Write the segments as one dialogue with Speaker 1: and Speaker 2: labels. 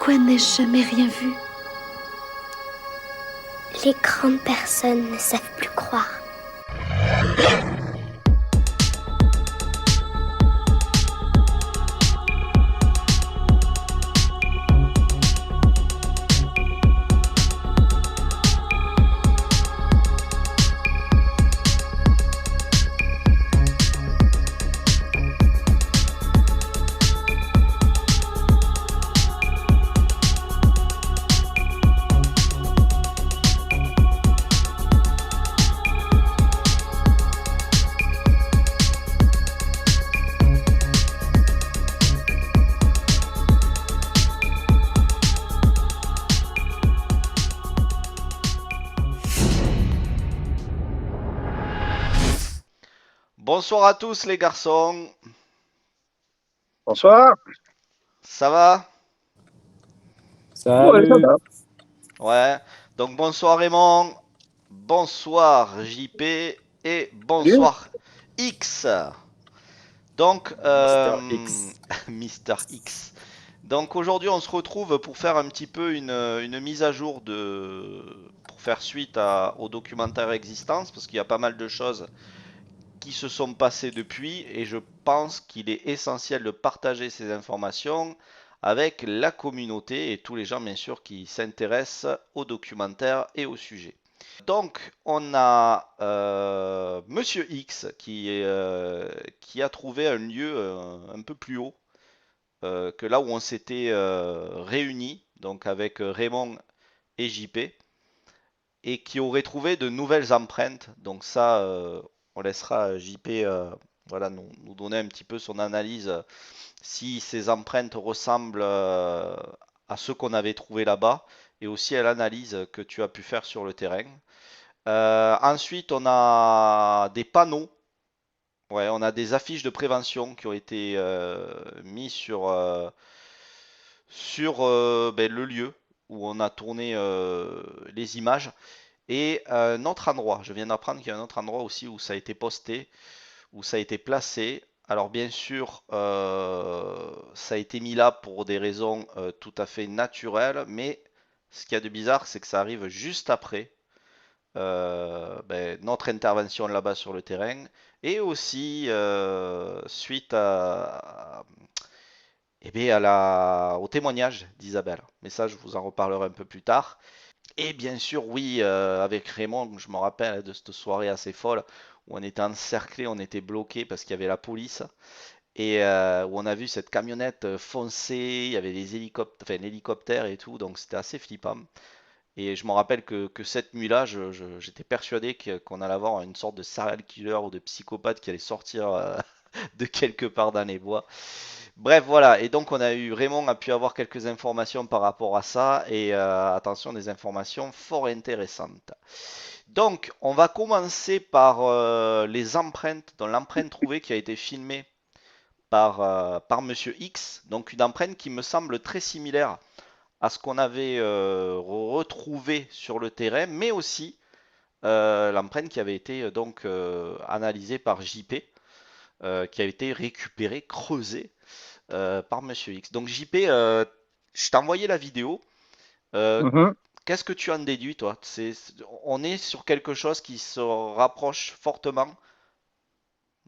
Speaker 1: Pourquoi n'ai-je jamais rien vu?
Speaker 2: Les grandes personnes ne savent plus croire.
Speaker 3: Bonsoir à tous les garçons,
Speaker 4: Bonsoir.
Speaker 3: ça va?
Speaker 4: Ouais, ça
Speaker 5: Salut.
Speaker 4: va.
Speaker 3: Ouais, donc bonsoir Raymond, bonsoir JP et
Speaker 4: Salut.
Speaker 3: bonsoir X. Donc,
Speaker 5: Mister X.
Speaker 3: Mister X. Donc aujourd'hui on se retrouve pour faire un petit peu une mise à jour pour faire suite au documentaire Existence, parce qu'il y a pas mal de choses qui se sont passées depuis et je pense qu'il est essentiel de partager ces informations avec la communauté et tous les gens bien sûr qui s'intéressent au documentaire et au sujet. Donc on a Monsieur X qui a trouvé un lieu un peu plus haut que là où on s'était réunis, donc avec Raymond et JP, et qui aurait trouvé de nouvelles empreintes. Donc ça, on laissera JP voilà, nous donner un petit peu son analyse, si ces empreintes ressemblent à ceux qu'on avait trouvés là-bas, et aussi à l'analyse que tu as pu faire sur le terrain. Ensuite, on a des panneaux. Ouais, on a des affiches de prévention qui ont été mis sur ben, le lieu où on a tourné les images. Et un autre endroit, je viens d'apprendre qu'il y a un autre endroit aussi où ça a été posté, où ça a été placé. Alors bien sûr, ça a été mis là pour des raisons tout à fait naturelles, mais ce qu'il y a de bizarre, c'est que ça arrive juste après ben, notre intervention là-bas sur le terrain, et aussi suite eh bien, au témoignage d'Isabelle. Mais ça, je vous en reparlerai un peu plus tard. Et bien sûr, oui, avec Raymond, je me rappelle de cette soirée assez folle où on était encerclés, on était bloqués parce qu'il y avait la police et où on a vu cette camionnette foncer, il y avait des hélicoptères, enfin, l'hélicoptère et tout, donc c'était assez flippant. Et je me rappelle que cette nuit-là, j'étais persuadé qu'on allait avoir une sorte de serial killer ou de psychopathe qui allait sortir de quelque part dans les bois. Bref, voilà. Et donc, Raymond a pu avoir quelques informations par rapport à ça. Et attention, des informations fort intéressantes. Donc, on va commencer par les empreintes. Dans l'empreinte trouvée qui a été filmée par Monsieur X. Donc, une empreinte qui me semble très similaire à ce qu'on avait retrouvé sur le terrain, mais aussi l'empreinte qui avait été donc analysée par JP, qui a été récupérée, creusée par Monsieur X. Donc JP, je t'ai envoyé la vidéo. Euh,
Speaker 4: Mhm.
Speaker 3: Qu'est-ce que tu en déduis, toi? On est sur quelque chose qui se rapproche fortement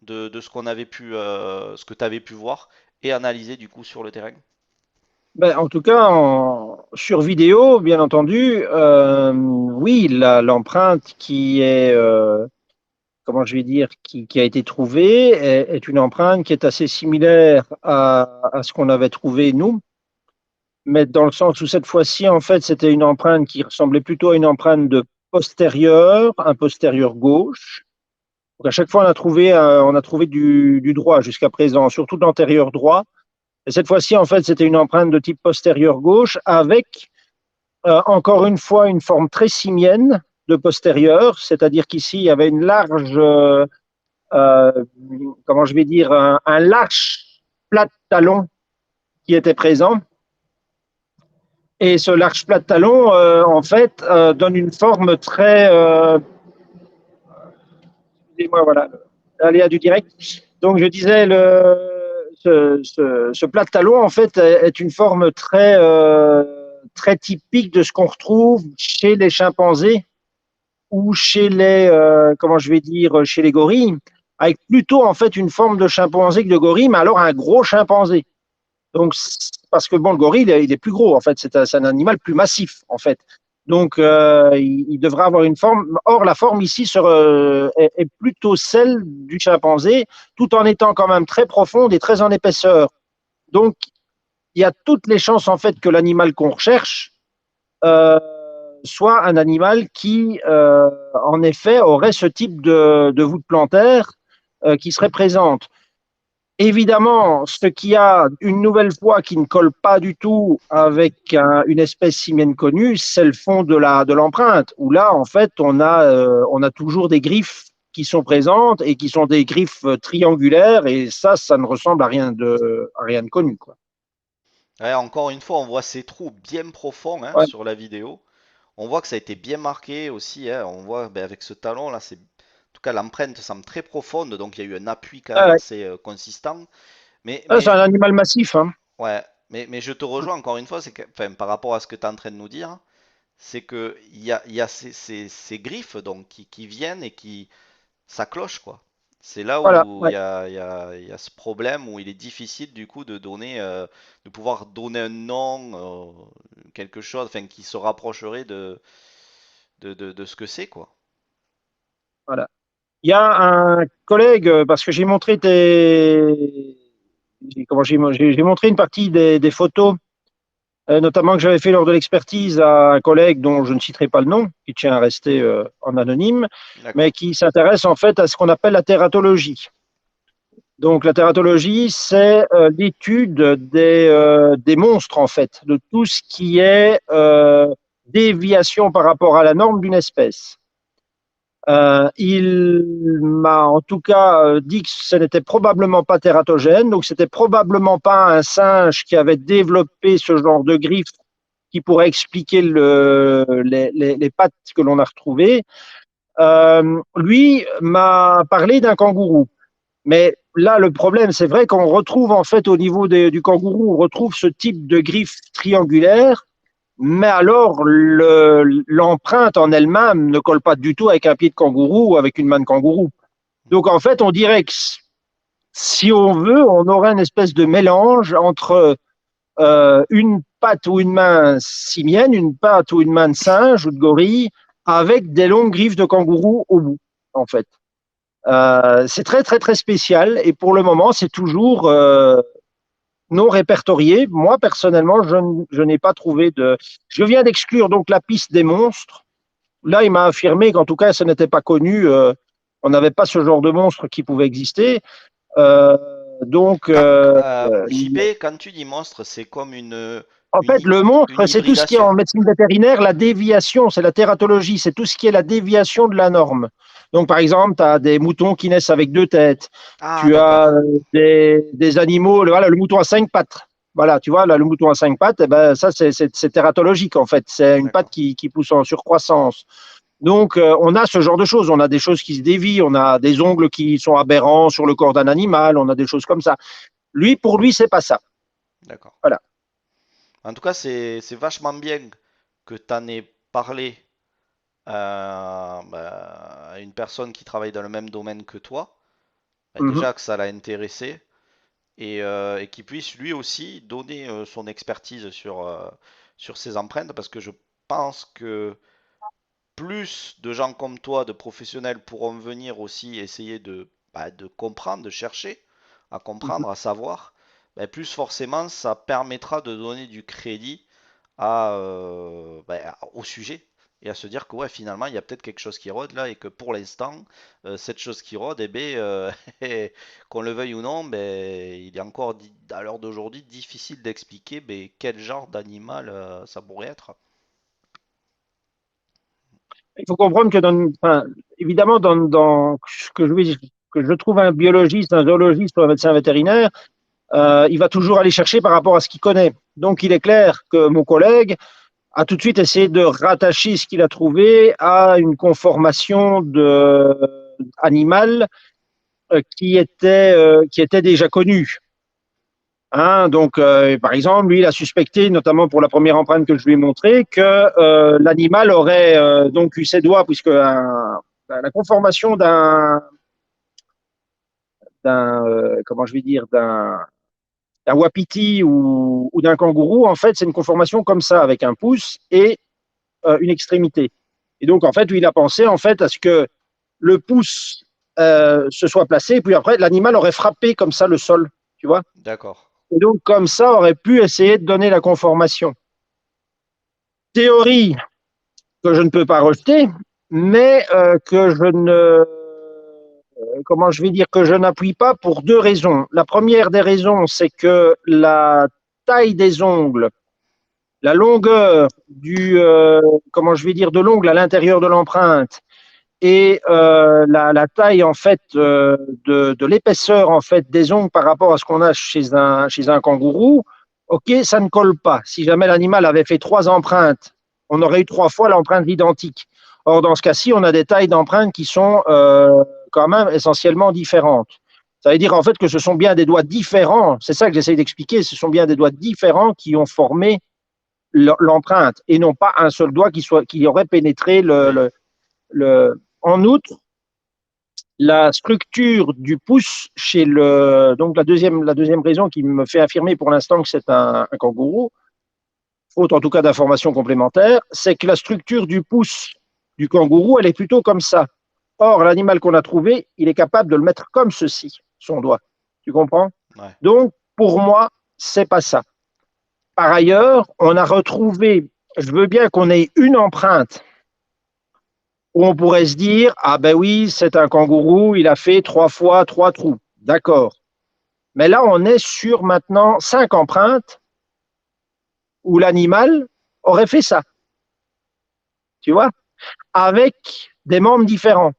Speaker 3: de ce qu'on avait pu, ce que tu avais pu voir et analyser du coup sur le terrain.
Speaker 4: Ben, en tout cas, sur vidéo, bien entendu, oui, l'empreinte qui est, comment je vais dire, qui a été trouvée est une empreinte qui est assez similaire à ce qu'on avait trouvé nous, mais dans le sens où cette fois-ci, en fait, c'était une empreinte qui ressemblait plutôt à une empreinte de postérieur, un postérieur gauche. Donc à chaque fois, on a trouvé du droit jusqu'à présent, surtout de l'antérieur droit. Et cette fois-ci, en fait, c'était une empreinte de type postérieur gauche avec, encore une fois, une forme très simienne de postérieur, c'est-à-dire qu'ici, il y avait une large, euh, comment je vais dire, un large plat de talon qui était présent. Et ce large plat de talon, en fait, donne une forme très, excusez-moi, voilà, aléa du direct. Donc, je disais, ce plat de talon, en fait, est une forme très typique de ce qu'on retrouve chez les chimpanzés ou chez comment je vais dire, chez les gorilles, avec plutôt, en fait, une forme de chimpanzé que de gorille, mais alors un gros chimpanzé. Donc, parce que bon, le gorille, il est plus gros, en fait, c'est un animal plus massif, en fait. Donc, il devrait avoir une forme. Or, la forme ici est plutôt celle du chimpanzé, tout en étant quand même très profonde et très en épaisseur. Donc, il y a toutes les chances, en fait, que l'animal qu'on recherche euh, soit un animal qui, en effet, aurait ce type de voûte plantaire qui serait présente. Évidemment, ce qui a une nouvelle fois qui ne colle pas du tout avec une espèce simienne connue, c'est le fond de l'empreinte, où là, en fait, on a toujours des griffes qui sont présentes et qui sont des griffes triangulaires, et ça ne ressemble à rien de connu, quoi.
Speaker 3: Ouais, encore une fois, on voit ces trous bien profonds hein,
Speaker 4: Ouais,
Speaker 3: sur la vidéo. On voit que ça a été bien marqué aussi. Hein. On voit ben, avec ce talon là, c'est en tout cas l'empreinte semble très profonde, donc il y a eu un appui quand même
Speaker 4: ouais.
Speaker 3: assez consistant. Mais,
Speaker 4: C'est
Speaker 3: mais
Speaker 4: un animal massif, hein.
Speaker 3: ouais, mais je te rejoins encore une fois, c'est que, enfin, par rapport à ce que tu es en train de nous dire, c'est que il y a ces griffes donc qui viennent et qui s'accrochent quoi. C'est là
Speaker 4: Voilà,
Speaker 3: où
Speaker 4: ouais.
Speaker 3: il y a ce problème où il est difficile du coup de donner, de pouvoir donner un nom, quelque chose, enfin, qui se rapprocherait de ce que c'est quoi.
Speaker 4: Voilà. Il y a un collègue, parce que j'ai montré une partie des photos, notamment que j'avais fait lors de l'expertise à un collègue dont je ne citerai pas le nom, qui tient à rester en anonyme, mais
Speaker 3: D'accord.
Speaker 4: qui s'intéresse en fait à ce qu'on appelle la tératologie. Donc la tératologie, c'est l'étude des monstres en fait, de tout ce qui est déviation par rapport à la norme d'une espèce. Il m'a en tout cas dit que ce n'était probablement pas tératogène, donc c'était probablement pas un singe qui avait développé ce genre de griffes qui pourrait expliquer les pattes que l'on a retrouvées. Lui m'a parlé d'un kangourou. Mais là, le problème, c'est vrai qu'on retrouve en fait au niveau du kangourou, on retrouve ce type de griffe triangulaire, mais alors l'empreinte en elle-même ne colle pas du tout avec un pied de kangourou ou avec une main de kangourou. Donc en fait, on dirait que si on veut, on aurait une espèce de mélange entre une patte ou une main simienne, une patte ou une main de singe ou de gorille, avec des longues griffes de kangourou au bout, en fait. C'est très, très, très spécial et pour le moment, c'est toujours non répertorié. Moi, personnellement, je n'ai pas trouvé de. Je viens d'exclure donc la piste des monstres. Là, il m'a affirmé qu'en tout cas, ce n'était pas connu. On n'avait pas ce genre de monstre qui pouvait exister. Euh, donc,
Speaker 3: JP, quand tu dis monstre, c'est comme
Speaker 4: en fait, le
Speaker 3: une
Speaker 4: monstre, c'est tout ce qui est en
Speaker 3: hybridation.
Speaker 4: médecine vétérinaire, la déviation, c'est la tératologie, c'est tout ce qui est la déviation de la norme. Donc, par exemple, tu as des moutons qui naissent avec deux têtes.
Speaker 3: Ah,
Speaker 4: Tu as
Speaker 3: d'accord.
Speaker 4: des animaux, voilà, le mouton à cinq pattes. Voilà, tu vois, là, le mouton à cinq pattes, eh ben, ça, c'est tératologique, en fait. C'est une patte
Speaker 3: D'accord.
Speaker 4: qui pousse en surcroissance. Donc, on a ce genre de choses. On a des choses qui se dévient, on a des ongles qui sont aberrants sur le corps d'un animal, on a des choses comme ça. Lui, pour lui, c'est pas ça.
Speaker 3: D'accord.
Speaker 4: Voilà.
Speaker 3: En tout cas, c'est vachement bien que tu en aies parlé bah, à une personne qui travaille dans le même domaine que toi. Bah,
Speaker 4: Mhm.
Speaker 3: déjà que ça l'a intéressé et qu'il puisse lui aussi donner son expertise sur ces empreintes parce que je pense que plus de gens comme toi, de professionnels, pourront venir aussi essayer bah, de comprendre, de chercher à
Speaker 4: Mhm.
Speaker 3: comprendre, à savoir, bah, plus forcément ça permettra de donner du crédit bah, au sujet et à se dire que ouais, finalement il y a peut-être quelque chose qui rôde là et que pour l'instant cette chose qui rôde, eh ben, qu'on le veuille ou non, ben, il est encore à l'heure d'aujourd'hui difficile d'expliquer ben, quel genre d'animal ça pourrait être.
Speaker 4: Il faut comprendre que enfin, évidemment, dans ce que je trouve un biologiste, un zoologiste ou un médecin vétérinaire, il va toujours aller chercher par rapport à ce qu'il connaît. Donc, il est clair que mon collègue a tout de suite essayé de rattacher ce qu'il a trouvé à une conformation animale qui était déjà connue. Hein, donc, par exemple, lui, il a suspecté, notamment pour la première empreinte que je lui ai montrée, que l'animal aurait donc eu ses doigts, puisque la conformation comment je vais dire, d'un wapiti ou d'un kangourou, en fait, c'est une conformation comme ça, avec un pouce et une extrémité. Et donc, en fait, lui, il a pensé en fait à ce que le pouce se soit placé, et puis après, l'animal aurait frappé comme ça le sol, tu vois.
Speaker 3: D'accord.
Speaker 4: Et donc, comme ça, aurait pu essayer de donner la conformation. Théorie que je ne peux pas rejeter, mais que je ne, comment je vais dire, que je n'appuie pas pour deux raisons. La première des raisons, c'est que la taille des ongles, la longueur comment je vais dire, de l'ongle à l'intérieur de l'empreinte et la taille en fait de l'épaisseur en fait des ongles par rapport à ce qu'on a chez un kangourou, ok, ça ne colle pas. Si jamais l'animal avait fait trois empreintes, on aurait eu trois fois l'empreinte identique. Or, dans ce cas-ci, on a des tailles d'empreintes qui sont quand même essentiellement différentes. Ça veut dire en fait que ce sont bien des doigts différents, c'est ça que j'essaie d'expliquer, ce sont bien des doigts différents qui ont formé l'empreinte et non pas un seul doigt qui aurait pénétré
Speaker 3: Oui.
Speaker 4: En outre, la structure du pouce chez donc la deuxième raison qui me fait affirmer pour l'instant que c'est un kangourou, faute en tout cas d'informations complémentaires, c'est que la structure du pouce du kangourou, elle est plutôt comme ça. Or, l'animal qu'on a trouvé, il est capable de le mettre comme ceci, son doigt. Tu comprends?
Speaker 3: Ouais.
Speaker 4: Donc, pour moi, c'est pas ça. Par ailleurs, on a retrouvé, je veux bien qu'on ait une empreinte où on pourrait se dire, ah ben oui, c'est un kangourou, il a fait trois fois trois trous. D'accord. Mais là, on est sur maintenant cinq empreintes où l'animal aurait fait ça, tu vois, avec des membres différents.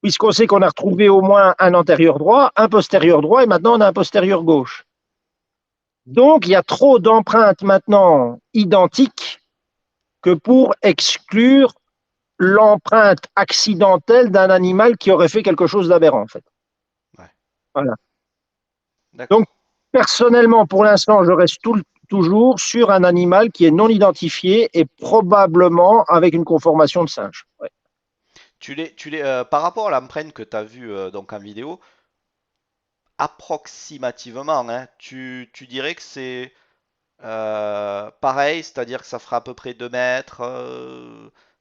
Speaker 4: Puisqu'on sait qu'on a retrouvé au moins un antérieur droit, un postérieur droit, et maintenant on a un postérieur gauche. Donc, il y a trop d'empreintes maintenant identiques que pour exclure l'empreinte accidentelle d'un animal qui aurait fait quelque chose d'aberrant, en fait.
Speaker 3: Ouais.
Speaker 4: Voilà. Donc,
Speaker 3: D'accord.
Speaker 4: personnellement, pour l'instant, je reste toujours sur un animal qui est non identifié et probablement avec une conformation de singe. Ouais.
Speaker 3: Par rapport à l'empreinte que tu as vue donc en vidéo, approximativement, hein, tu dirais que c'est pareil, c'est-à-dire que ça fera à peu près 2 mètres,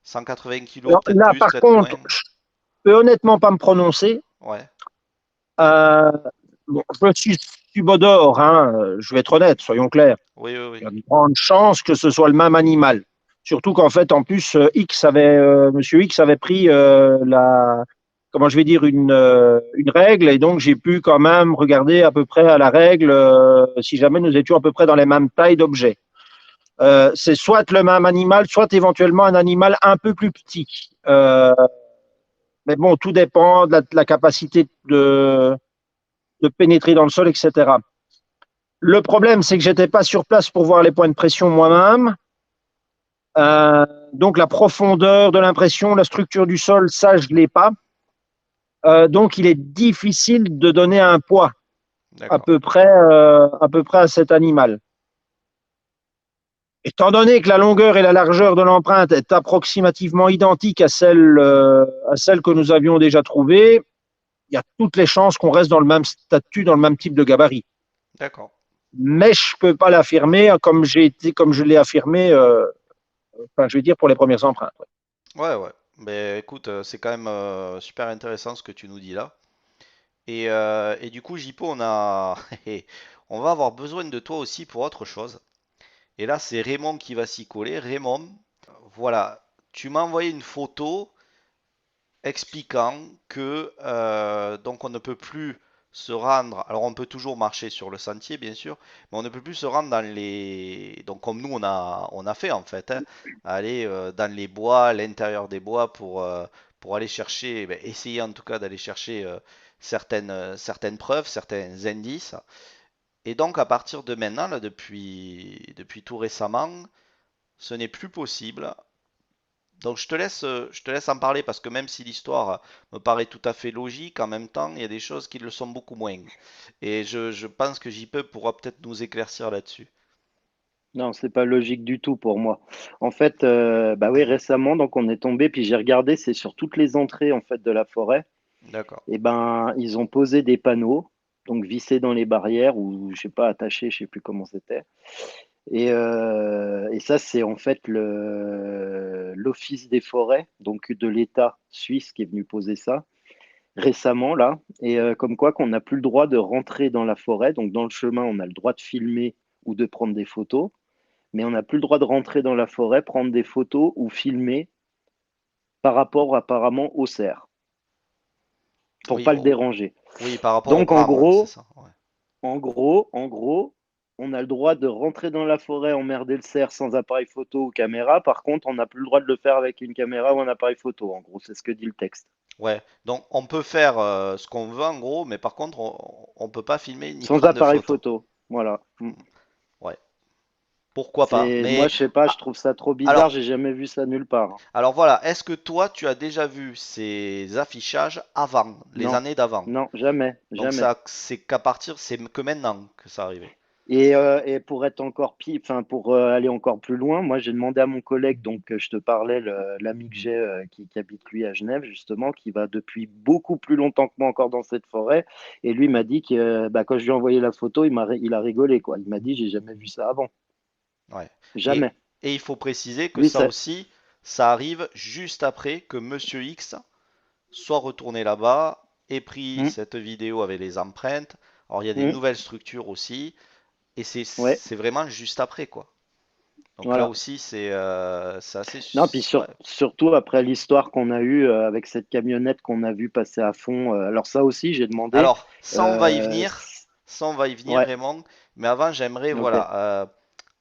Speaker 3: 180 kilos,
Speaker 4: Alors,
Speaker 3: peut-être
Speaker 4: là,
Speaker 3: plus,
Speaker 4: par
Speaker 3: peut-être
Speaker 4: contre,
Speaker 3: moins.
Speaker 4: je peux honnêtement pas me prononcer.
Speaker 3: Ouais.
Speaker 4: Euh, bon, je suis subodore, hein, je vais être honnête, soyons clairs.
Speaker 3: Oui, oui,
Speaker 4: Il y
Speaker 3: oui.
Speaker 4: a de grandes chances que ce soit le même animal. Surtout qu'en fait, en plus, Monsieur X avait pris comment je vais dire, une règle, et donc j'ai pu quand même regarder à peu près à la règle si jamais nous étions à peu près dans les mêmes tailles d'objets. C'est soit le même animal, soit éventuellement un animal un peu plus petit. Mais bon, tout dépend de la capacité de pénétrer dans le sol, etc. Le problème, c'est que j'étais pas sur place pour voir les points de pression moi-même. Donc la profondeur de l'impression, la structure du sol, ça, je ne l'ai pas. Donc il est difficile de donner un poids
Speaker 3: D'accord.
Speaker 4: à peu près à cet animal. Étant donné que la longueur et la largeur de l'empreinte est approximativement identique à celle que nous avions déjà trouvée, il y a toutes les chances qu'on reste dans le même statut, dans le même type de gabarit.
Speaker 3: D'accord.
Speaker 4: Mais je ne peux pas l'affirmer comme je l'ai affirmé, enfin, je vais dire pour les premières empreintes. Ouais.
Speaker 3: Ouais, ouais. Mais écoute, c'est quand même super intéressant ce que tu nous dis là. Et du coup, Jipo, on va avoir besoin de toi aussi pour autre chose. Et là, c'est Raymond qui va s'y coller. Raymond, voilà, tu m'as envoyé une photo expliquant que donc on ne peut plus se rendre. Alors on peut toujours marcher sur le sentier, bien sûr, mais on ne peut plus se rendre dans les. Donc comme nous on a fait en fait, hein, aller dans les bois, à l'intérieur des bois pour aller chercher, essayer en tout cas d'aller chercher certaines preuves, certains indices. Et donc à partir de maintenant, là, depuis tout récemment, ce n'est plus possible Donc je te laisse en parler parce que même si l'histoire me paraît tout à fait logique, en même temps, il y a des choses qui le sont beaucoup moins. Et je pense que JP pourra peut-être nous éclaircir là-dessus.
Speaker 1: Non, c'est pas logique du tout pour moi. En fait, bah oui, récemment, donc on est tombé, puis j'ai regardé, c'est sur toutes les entrées en fait de la forêt.
Speaker 3: D'accord.
Speaker 1: Et ben, ils ont posé des panneaux, donc vissés dans les barrières ou je sais pas, attachés, je sais plus comment c'était. Et ça, c'est en fait l'Office des forêts, donc de l'État suisse, qui est venu poser ça récemment là. Et comme quoi qu'on n'a plus le droit de rentrer dans la forêt. Donc dans le chemin, on a le droit de filmer ou de prendre des photos, mais on n'a plus le droit de rentrer dans la forêt, prendre des photos ou filmer par rapport apparemment au cerf, pour
Speaker 3: Oui,
Speaker 1: pas le déranger.
Speaker 3: oui, par rapport au
Speaker 1: Donc en
Speaker 3: brame, hein, c'est
Speaker 1: gros,
Speaker 3: ça. Ouais.
Speaker 1: on a le droit de rentrer dans la forêt, emmerder le cerf sans appareil photo ou caméra. Par contre, on n'a plus le droit de le faire avec une caméra ou un appareil photo. En gros, c'est ce que dit le texte.
Speaker 3: Ouais. Donc on peut faire ce qu'on veut en gros, mais par contre on peut pas filmer ni
Speaker 1: Sans
Speaker 3: prendre de
Speaker 1: appareil
Speaker 3: photos.
Speaker 1: photo. Voilà.
Speaker 3: Ouais. Pourquoi pas?
Speaker 1: C'est moi,
Speaker 3: Mais
Speaker 1: je sais pas, je
Speaker 3: ah,
Speaker 1: trouve ça trop bizarre.
Speaker 3: alors,
Speaker 1: J'ai jamais vu ça nulle part.
Speaker 3: alors voilà, est-ce que toi tu as déjà vu ces affichages avant, les
Speaker 1: Non,
Speaker 3: années d'avant?
Speaker 1: non, jamais,
Speaker 3: Donc
Speaker 1: jamais.
Speaker 3: ça, c'est qu'à partir, c'est que maintenant que ça arrivait.
Speaker 1: Et pour être encore pire, enfin pour aller encore plus loin, moi j'ai demandé à mon collègue, donc je te parlais, l'ami que j'ai qui habite lui à Genève justement, qui va depuis beaucoup plus longtemps que moi encore dans cette forêt, et lui m'a dit que bah, quand je lui ai envoyé la photo, il a rigolé quoi. Il m'a dit j'ai jamais vu ça avant,
Speaker 3: Ouais. Et,
Speaker 1: jamais.
Speaker 3: et il faut préciser que
Speaker 1: Lui
Speaker 3: ça
Speaker 1: ça,
Speaker 3: aussi, ça arrive juste après que Monsieur X soit retourné là-bas et pris
Speaker 1: hum,
Speaker 3: cette vidéo avec les empreintes. Alors il y a des
Speaker 1: hum,
Speaker 3: nouvelles structures aussi, et
Speaker 1: ouais,
Speaker 3: c'est vraiment juste après quoi. Donc là
Speaker 1: voilà.
Speaker 3: aussi c'est assez
Speaker 1: Non, puis
Speaker 3: ouais.
Speaker 1: surtout après l'histoire qu'on a eue avec cette camionnette qu'on a vu passer à fond. Alors ça aussi j'ai demandé.
Speaker 3: Alors ça on va y
Speaker 1: euh,
Speaker 3: venir, ça on va y venir
Speaker 1: ouais,
Speaker 3: Raymond. Mais avant j'aimerais
Speaker 1: ok.
Speaker 3: voilà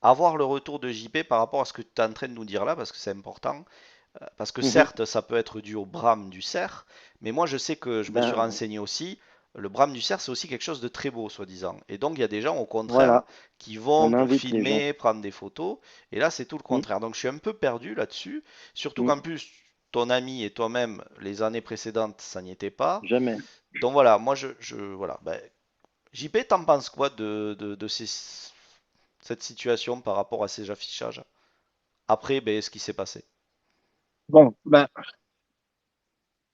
Speaker 3: avoir le retour de JP par rapport à ce que tu es en train de nous dire là parce que c'est important. Parce que
Speaker 1: Mhm.
Speaker 3: certes, ça peut être dû au brame du cerf, mais moi je sais que je me suis
Speaker 1: Ben
Speaker 3: renseigné aussi. Le brame du cerf, c'est aussi quelque chose de très beau, soi-disant. Et donc, il y a des gens, au contraire,
Speaker 1: voilà,
Speaker 3: qui vont
Speaker 1: on
Speaker 3: pour
Speaker 1: invite les gens.
Speaker 3: filmer, prendre des photos. Et là, c'est tout le
Speaker 1: Mm,
Speaker 3: contraire. Donc, je suis un peu perdu là-dessus. Surtout
Speaker 1: mm,
Speaker 3: qu'en plus, ton ami et toi-même, les années précédentes, ça n'y était pas.
Speaker 1: jamais.
Speaker 3: Donc voilà, moi, voilà. Ben, JP, t'en penses quoi cette situation par rapport à ces affichages? Après, ben, ce qui s'est passé.
Speaker 4: Bon, ben,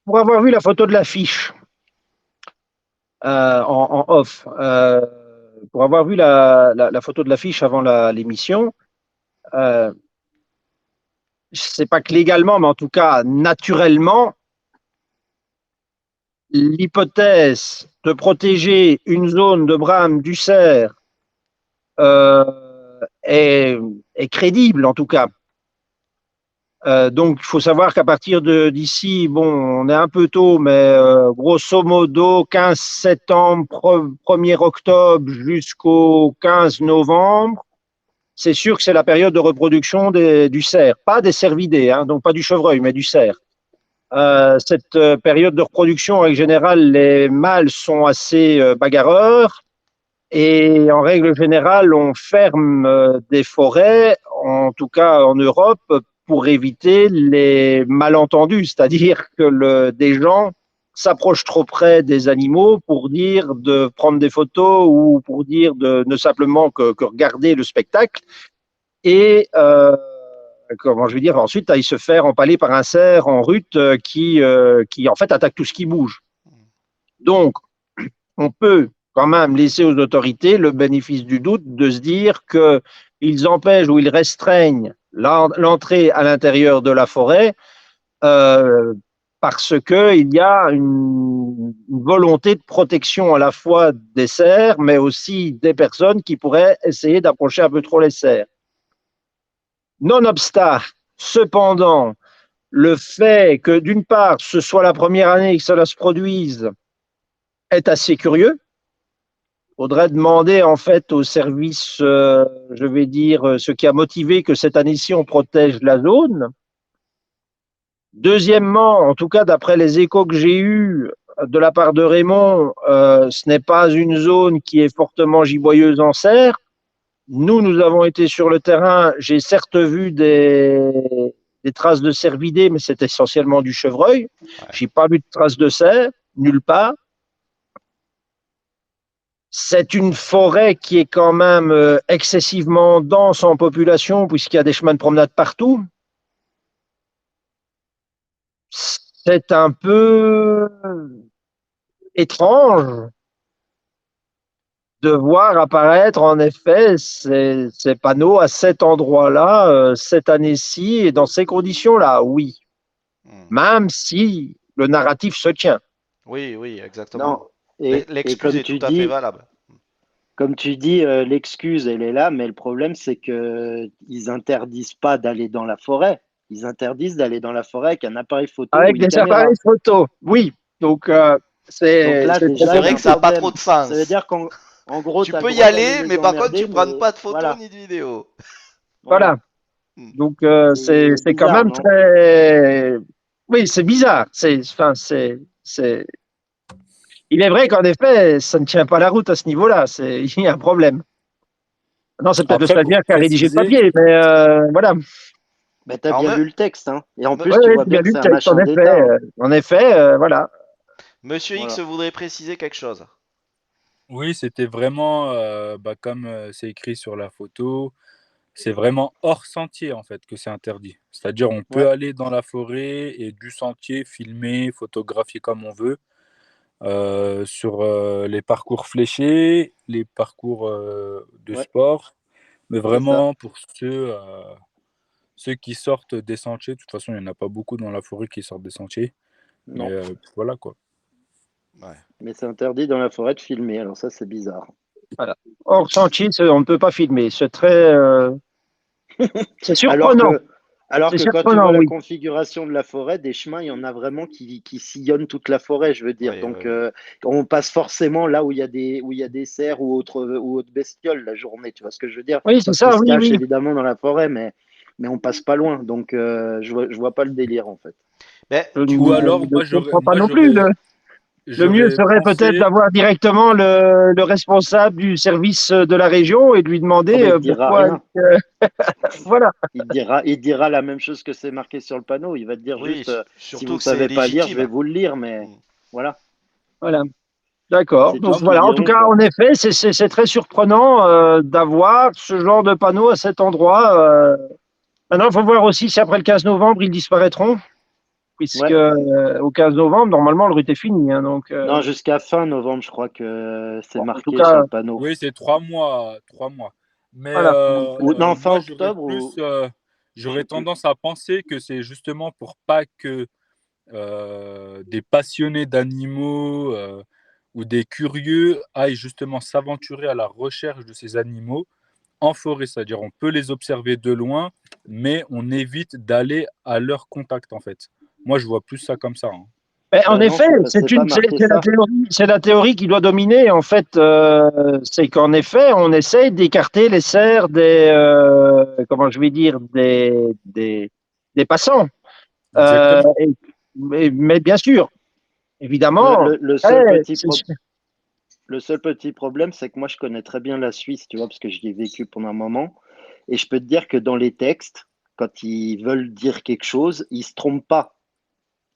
Speaker 4: pour avoir vu la photo de l'affiche en off, pour avoir vu la photo de l'affiche avant l'émission, euh, je ne sais pas que légalement, mais en tout cas naturellement, l'hypothèse de protéger une zone de brame du cerf euh, est, est crédible en tout cas. Donc, il faut savoir qu'à partir de d'ici, bon, on est un peu tôt, mais grosso modo, 15 septembre, 1er octobre jusqu'au 15 novembre, c'est sûr que c'est la période de reproduction du cerf, pas des cervidés, hein, donc pas du chevreuil, mais du cerf. Cette période de reproduction, en général, les mâles sont assez bagarreurs et en règle générale, on ferme des forêts, en tout cas en Europe, pour éviter les malentendus, c'est-à-dire que des gens s'approchent trop près des animaux pour dire de prendre des photos ou pour dire de ne simplement que regarder le spectacle. Et comment je veux dire, ensuite, il se faire empaler par un cerf en rut qui en fait attaque tout ce qui bouge. Donc, on peut quand même laisser aux autorités le bénéfice du doute de se dire qu'ils empêchent ou ils restreignent l'entrée à l'intérieur de la forêt euh, parce qu'il y a une volonté de protection à la fois des cerfs, mais aussi des personnes qui pourraient essayer d'approcher un peu trop les cerfs. Nonobstant, cependant, le fait que d'une part, ce soit la première année que cela se produise est assez curieux. Faudrait demander en fait au service, je vais dire, ce qui a motivé que cette année-ci on protège la zone. Deuxièmement, en tout cas d'après les échos que j'ai eus de la part de Raymond, ce n'est pas une zone qui est fortement giboyeuse en cerf. Nous avons été sur le terrain. J'ai certes vu des traces de cervidés, mais c'est essentiellement du chevreuil.
Speaker 3: Ouais.
Speaker 4: J'ai pas vu de traces de cerf, nulle part. C'est une forêt qui est quand même excessivement dense en population, puisqu'il y a des chemins de promenade partout. C'est un peu étrange de voir apparaître en effet ces panneaux à cet endroit-là, cette année-ci, et dans ces conditions-là, oui.
Speaker 3: Hmm.
Speaker 4: Même si le narratif se tient.
Speaker 3: Oui, oui, exactement.
Speaker 1: Non. Et
Speaker 3: L'excuse est tout à fait valable.
Speaker 1: comme tu dis, l'excuse, elle est là, mais le problème, c'est que ils interdisent pas d'aller dans la forêt. Ils interdisent d'aller dans la forêt avec un appareil photo ou
Speaker 4: Avec
Speaker 1: une
Speaker 4: des appareils
Speaker 1: caméra.
Speaker 4: photo, oui. Donc,
Speaker 1: Donc là,
Speaker 4: c'est très
Speaker 1: déjà,
Speaker 3: C'est
Speaker 1: il y
Speaker 3: vrai
Speaker 1: a
Speaker 3: que
Speaker 1: un
Speaker 3: ça n'a pas
Speaker 1: problème.
Speaker 3: trop de
Speaker 1: Ça veut
Speaker 3: sens.
Speaker 1: dire qu'en gros,
Speaker 3: Tu
Speaker 1: tu as le
Speaker 3: peux y
Speaker 1: droit d'aller
Speaker 3: aller, mais
Speaker 1: les
Speaker 3: par contre, tu
Speaker 1: emmerder,
Speaker 3: prends
Speaker 1: mais
Speaker 3: pas de photos
Speaker 1: voilà,
Speaker 3: ni de vidéos.
Speaker 4: voilà.
Speaker 1: voilà.
Speaker 3: Hmm.
Speaker 4: Donc,
Speaker 1: C'est
Speaker 4: c'est quand
Speaker 1: bizarre,
Speaker 4: même
Speaker 1: non?
Speaker 4: très. Oui, c'est bizarre. C'est. Il est vrai qu'en effet, ça ne tient pas la route à ce niveau-là. Il y a un problème. Non, c'est peut-être le
Speaker 5: Après, pour
Speaker 4: stagiaire qui a rédigé le
Speaker 5: préciser,
Speaker 4: papier, mais voilà.
Speaker 1: Ben, tu as
Speaker 3: Alors,
Speaker 1: bien lu le texte, hein. Et en plus,
Speaker 4: Oui,
Speaker 1: tu
Speaker 4: oui,
Speaker 1: vois
Speaker 4: j'ai bien
Speaker 1: bien que
Speaker 4: lu
Speaker 1: c'est
Speaker 4: le
Speaker 1: un
Speaker 4: texte, en
Speaker 1: machin
Speaker 4: effet.
Speaker 1: d'État, hein.
Speaker 4: Voilà.
Speaker 3: Monsieur X
Speaker 1: Voilà.
Speaker 3: voudrait préciser quelque chose.
Speaker 5: oui, c'était vraiment, comme c'est écrit sur la photo, c'est vraiment hors sentier en fait que c'est interdit. C'est-à-dire on peut
Speaker 1: Ouais,
Speaker 5: aller dans la forêt et du sentier filmer, photographier comme on veut sur les parcours fléchés, les parcours de
Speaker 1: ouais,
Speaker 5: sport, mais
Speaker 1: c'est ça.
Speaker 5: vraiment pour ceux qui sortent des sentiers. De toute façon, il n'y en a pas beaucoup dans la forêt qui sortent des sentiers, mais
Speaker 1: Non.
Speaker 5: voilà quoi.
Speaker 3: Ouais.
Speaker 1: Mais c'est interdit dans la forêt de filmer. Alors ça, c'est bizarre.
Speaker 4: Voilà. Hors sentier, on ne peut pas filmer. C'est
Speaker 1: Alors
Speaker 4: surprenant.
Speaker 1: que, alors
Speaker 4: C'est
Speaker 1: que quand tu vois
Speaker 4: surprenant,
Speaker 1: la
Speaker 4: oui.
Speaker 1: configuration de la forêt, des chemins, il y en a vraiment qui sillonnent toute la forêt, je veux dire.
Speaker 3: Oui, oui,
Speaker 1: Donc,
Speaker 3: oui.
Speaker 1: on passe forcément là où il y a des cerfs ou autres bestioles la journée. Tu vois ce que je veux dire?
Speaker 4: Oui, c'est
Speaker 1: Sauf qu'ils
Speaker 4: ça,
Speaker 1: se
Speaker 4: oui,
Speaker 1: cachent
Speaker 4: oui.
Speaker 1: évidemment dans la forêt, mais on passe pas loin. Donc, je vois pas le délire en fait.
Speaker 3: Mais
Speaker 4: Je
Speaker 3: du
Speaker 5: Ou
Speaker 3: coup,
Speaker 5: alors,
Speaker 4: ne comprends pas non plus. Le mieux
Speaker 5: j'aurais
Speaker 4: serait peut-être
Speaker 5: pensé,
Speaker 4: d'avoir directement le responsable du service de la région et de lui
Speaker 1: Oh,
Speaker 4: demander
Speaker 1: ben, il te dira
Speaker 4: pourquoi.
Speaker 1: rien.
Speaker 4: Voilà.
Speaker 1: Il te dira la même chose que c'est marqué sur le panneau. Il va te dire
Speaker 3: oui,
Speaker 1: juste, si
Speaker 3: surtout
Speaker 1: vous
Speaker 3: que c'est
Speaker 1: savez pas lire, je vais
Speaker 3: légitime.
Speaker 1: vous le lire, mais
Speaker 3: Hmm.
Speaker 1: voilà,
Speaker 4: Voilà. D'accord.
Speaker 1: c'est tout
Speaker 4: Donc
Speaker 1: ce qu'ils
Speaker 4: voilà. En tout
Speaker 1: diront,
Speaker 4: cas,
Speaker 1: quoi.
Speaker 4: en effet, c'est très surprenant d'avoir ce genre de panneau à cet endroit. Maintenant, il faut voir aussi si après le 15 novembre, ils disparaîtront, puisque
Speaker 1: Ouais.
Speaker 4: au 15 novembre, normalement, le rut est fini. Hein, donc,
Speaker 1: Non, jusqu'à fin novembre, je crois que c'est
Speaker 4: bon, en tout
Speaker 1: marqué sur
Speaker 4: cas,
Speaker 1: le panneau.
Speaker 5: oui, c'est 3 mois, 3 mois. Mais
Speaker 4: voilà.
Speaker 1: Ou non, fin
Speaker 5: moi, j'aurais
Speaker 1: octobre
Speaker 5: plus,
Speaker 1: ou je
Speaker 5: j'aurais
Speaker 1: sais plus.
Speaker 5: tendance à penser que c'est justement pour pas que des passionnés d'animaux ou des curieux aillent justement s'aventurer à la recherche de ces animaux en forêt. C'est-à-dire, on peut les observer de loin, mais on évite d'aller à leur contact en fait. Moi, je vois plus ça comme ça, hein.
Speaker 4: Ben, en
Speaker 1: Bah non,
Speaker 4: effet,
Speaker 1: c'est pas marqué ça.
Speaker 4: c'est la théorie qui doit dominer. En fait, c'est qu'en effet, on essaye d'écarter les cerfs comment je vais dire, des passants.
Speaker 5: Exactement.
Speaker 4: Mais bien sûr,
Speaker 1: Le,
Speaker 4: évidemment,
Speaker 1: le, le seul
Speaker 4: après,
Speaker 1: petit pro- le seul petit problème, c'est que moi, je connais très bien la Suisse, tu vois, parce que j'y ai vécu pendant un moment. Et je peux te dire que dans les textes, quand ils veulent dire quelque chose, ils se trompent pas.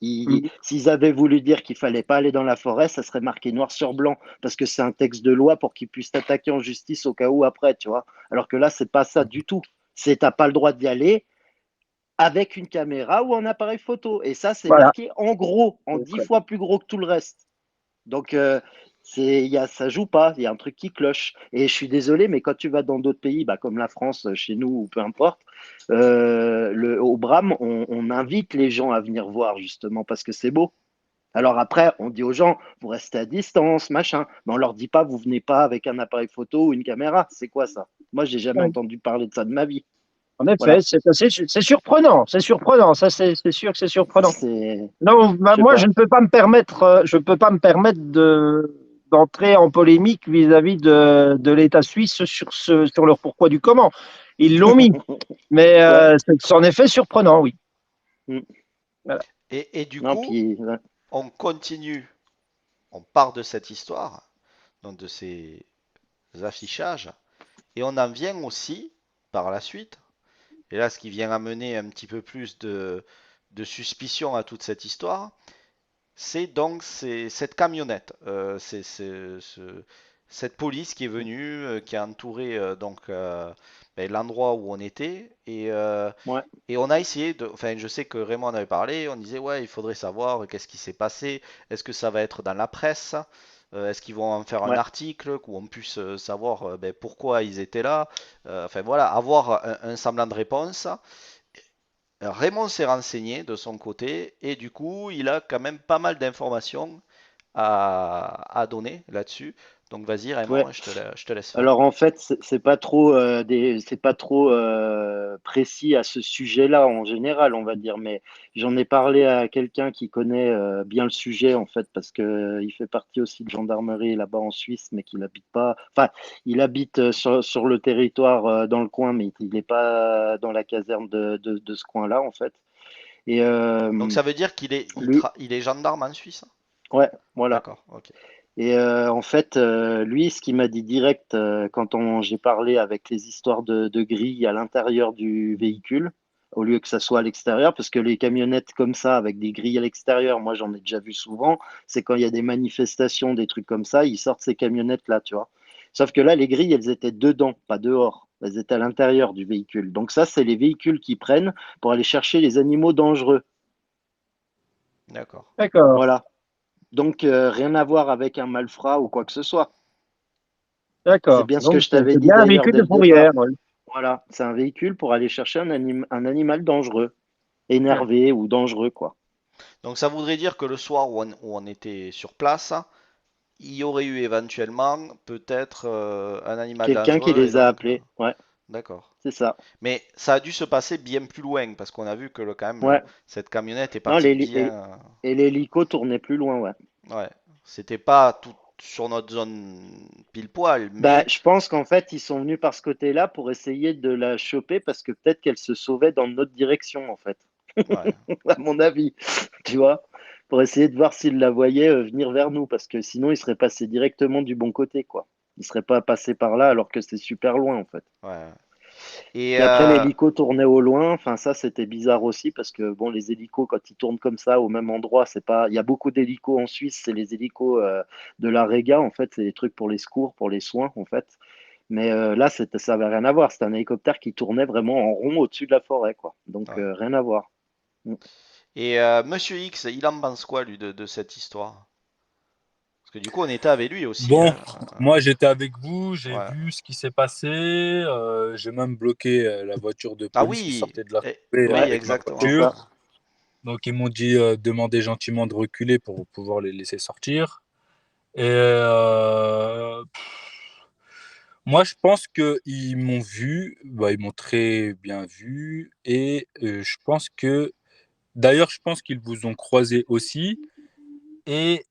Speaker 1: S'ils avaient voulu dire qu'il fallait pas aller dans la forêt, ça serait marqué noir sur blanc, parce que c'est un texte de loi pour qu'ils puissent t'attaquer en justice au cas où après, tu vois. Alors que là, c'est pas ça du tout. C'est t'as pas le droit d'y aller avec une caméra ou un appareil photo. Et ça, c'est
Speaker 4: voilà.
Speaker 1: marqué en gros, en 10 fois plus gros que tout le reste. Donc, ça joue pas, il y a un truc qui cloche. Et je suis désolé, mais quand tu vas dans d'autres pays, bah, comme la France, chez nous, ou peu importe, au Bram, on invite les gens à venir voir, justement, parce que c'est beau. Alors après, on dit aux gens, vous restez à distance, machin. Mais on leur dit pas, vous venez pas avec un appareil photo ou une caméra. C'est quoi ça? Moi, j'ai jamais
Speaker 4: Ouais.
Speaker 1: entendu parler de ça de ma vie.
Speaker 4: En effet,
Speaker 1: Voilà.
Speaker 4: c'est surprenant. C'est surprenant. Ça, c'est sûr que c'est surprenant.
Speaker 1: C'est,
Speaker 4: Non, bah,
Speaker 1: je sais
Speaker 4: moi, je
Speaker 1: pas.
Speaker 4: ne peux pas me permettre, d'entrer en polémique vis-à-vis de l'État suisse sur leur pourquoi du comment. Ils l'ont mis, mais
Speaker 1: Ouais.
Speaker 4: c'est en effet surprenant, oui.
Speaker 1: Mm.
Speaker 4: Voilà.
Speaker 3: Et du
Speaker 1: Non,
Speaker 3: coup,
Speaker 1: puis, ouais.
Speaker 3: on continue, on part de cette histoire, donc de ces affichages, et on en vient aussi, par la suite, et là ce qui vient amener un petit peu plus de suspicion à toute cette histoire, c'est cette camionnette, cette police qui est venue, qui a entouré ben, l'endroit où on était,
Speaker 1: Ouais,
Speaker 3: et on a essayé de, enfin je sais que Raymond en avait parlé, on disait ouais il faudrait savoir qu'est-ce qui s'est passé, est-ce que ça va être dans la presse, est-ce qu'ils vont en faire un
Speaker 1: ouais.
Speaker 3: article où on puisse savoir ben, pourquoi ils étaient là, enfin voilà, avoir un semblant de réponse. Raymond s'est renseigné de son côté et du coup, il a quand même pas mal d'informations à donner là-dessus. Donc vas-y
Speaker 1: Ouais.
Speaker 3: Raymond, je te laisse faire.
Speaker 1: Alors en fait, c'est pas trop c'est pas trop précis à ce sujet-là en général, on va dire. Mais j'en ai parlé à quelqu'un qui connaît bien le sujet en fait, parce que il fait partie aussi de gendarmerie là-bas en Suisse, mais qu'il habite pas. Enfin, il habite sur le territoire dans le coin, mais il n'est pas dans la caserne de ce coin-là en fait. Et
Speaker 3: Donc ça veut dire
Speaker 1: lui,
Speaker 3: il est gendarme en Suisse?
Speaker 1: ouais, voilà.
Speaker 3: D'accord, ok.
Speaker 1: Et en fait, lui, ce qu'il m'a dit direct quand j'ai parlé avec les histoires de grilles à l'intérieur du véhicule, au lieu que ça soit à l'extérieur, parce que les camionnettes comme ça, avec des grilles à l'extérieur, moi j'en ai déjà vu souvent, c'est quand il y a des manifestations, des trucs comme ça, ils sortent ces camionnettes-là, tu vois. Sauf que là, les grilles, elles étaient dedans, pas dehors. Elles étaient à l'intérieur du véhicule. Donc ça, c'est les véhicules qui prennent pour aller chercher les animaux dangereux.
Speaker 3: D'accord.
Speaker 4: D'accord,
Speaker 1: Voilà. Donc rien à voir avec un malfrat ou quoi que ce soit. C'est
Speaker 4: d'accord.
Speaker 1: bien ce que
Speaker 4: Donc,
Speaker 1: je t'avais
Speaker 4: c'est
Speaker 1: dit
Speaker 4: bien un
Speaker 1: d'ailleurs
Speaker 4: véhicule
Speaker 1: dès
Speaker 4: de
Speaker 1: le départ.
Speaker 4: fourrière. Ouais.
Speaker 1: Voilà, c'est un véhicule pour aller chercher un animal dangereux,
Speaker 4: Ouais.
Speaker 1: énervé ou dangereux, quoi.
Speaker 3: Donc ça voudrait dire que le soir où on était sur place, il y aurait eu éventuellement peut-être un animal
Speaker 1: Quelqu'un qui
Speaker 3: dangereux et
Speaker 1: les a
Speaker 3: donc
Speaker 1: appelés. Ouais,
Speaker 3: d'accord.
Speaker 1: c'est ça.
Speaker 3: Mais ça a dû se passer bien plus loin parce qu'on a vu que quand même
Speaker 1: Ouais.
Speaker 3: cette camionnette est
Speaker 1: Non,
Speaker 3: partie bien.
Speaker 1: et l'hélico tournait plus loin, ouais.
Speaker 3: Ouais, c'était pas tout sur notre zone pile poil,
Speaker 1: Bah,
Speaker 3: mais
Speaker 1: je pense qu'en fait, ils sont venus par ce côté-là pour essayer de la choper parce que peut-être qu'elle se sauvait dans notre direction, en fait.
Speaker 3: ouais,
Speaker 1: À mon avis, tu vois, pour essayer de voir s'ils la voyaient venir vers nous parce que sinon, ils seraient passés directement du bon côté, quoi. Ils seraient pas passés par là alors que c'est super loin, en fait.
Speaker 3: ouais. Et
Speaker 1: Puis après, l'hélico tournait au loin. Enfin, ça, c'était bizarre aussi parce que, bon, les hélicos, quand ils tournent comme ça au même endroit, c'est pas. Il y a beaucoup d'hélicos en Suisse, c'est les hélicos de la Rega, en fait. C'est des trucs pour les secours, pour les soins, en fait. Mais là, ça n'avait rien à voir. C'était un hélicoptère qui tournait vraiment en rond au-dessus de la forêt, quoi. Donc,
Speaker 3: ouais.
Speaker 1: rien à voir. Mm.
Speaker 3: Et Monsieur X, il en pense quoi lui de cette histoire? Parce que du coup, on était avec lui aussi,
Speaker 5: Bon,
Speaker 3: hein.
Speaker 5: moi j'étais avec vous, j'ai
Speaker 3: Ouais.
Speaker 5: vu ce qui s'est passé, j'ai même bloqué la voiture de
Speaker 3: Ah
Speaker 5: police qui
Speaker 3: oui,
Speaker 5: sortait de la
Speaker 3: eh,
Speaker 5: forêt
Speaker 3: oui,
Speaker 1: Ouais,
Speaker 5: avec ma
Speaker 1: c'est
Speaker 3: exactement.
Speaker 1: ça.
Speaker 5: voiture. Donc ils m'ont dit demander gentiment de reculer pour pouvoir les laisser sortir. Et moi je pense qu'ils m'ont vu, bah, ils m'ont très bien vu et je pense que d'ailleurs je pense qu'ils vous ont croisé aussi. Et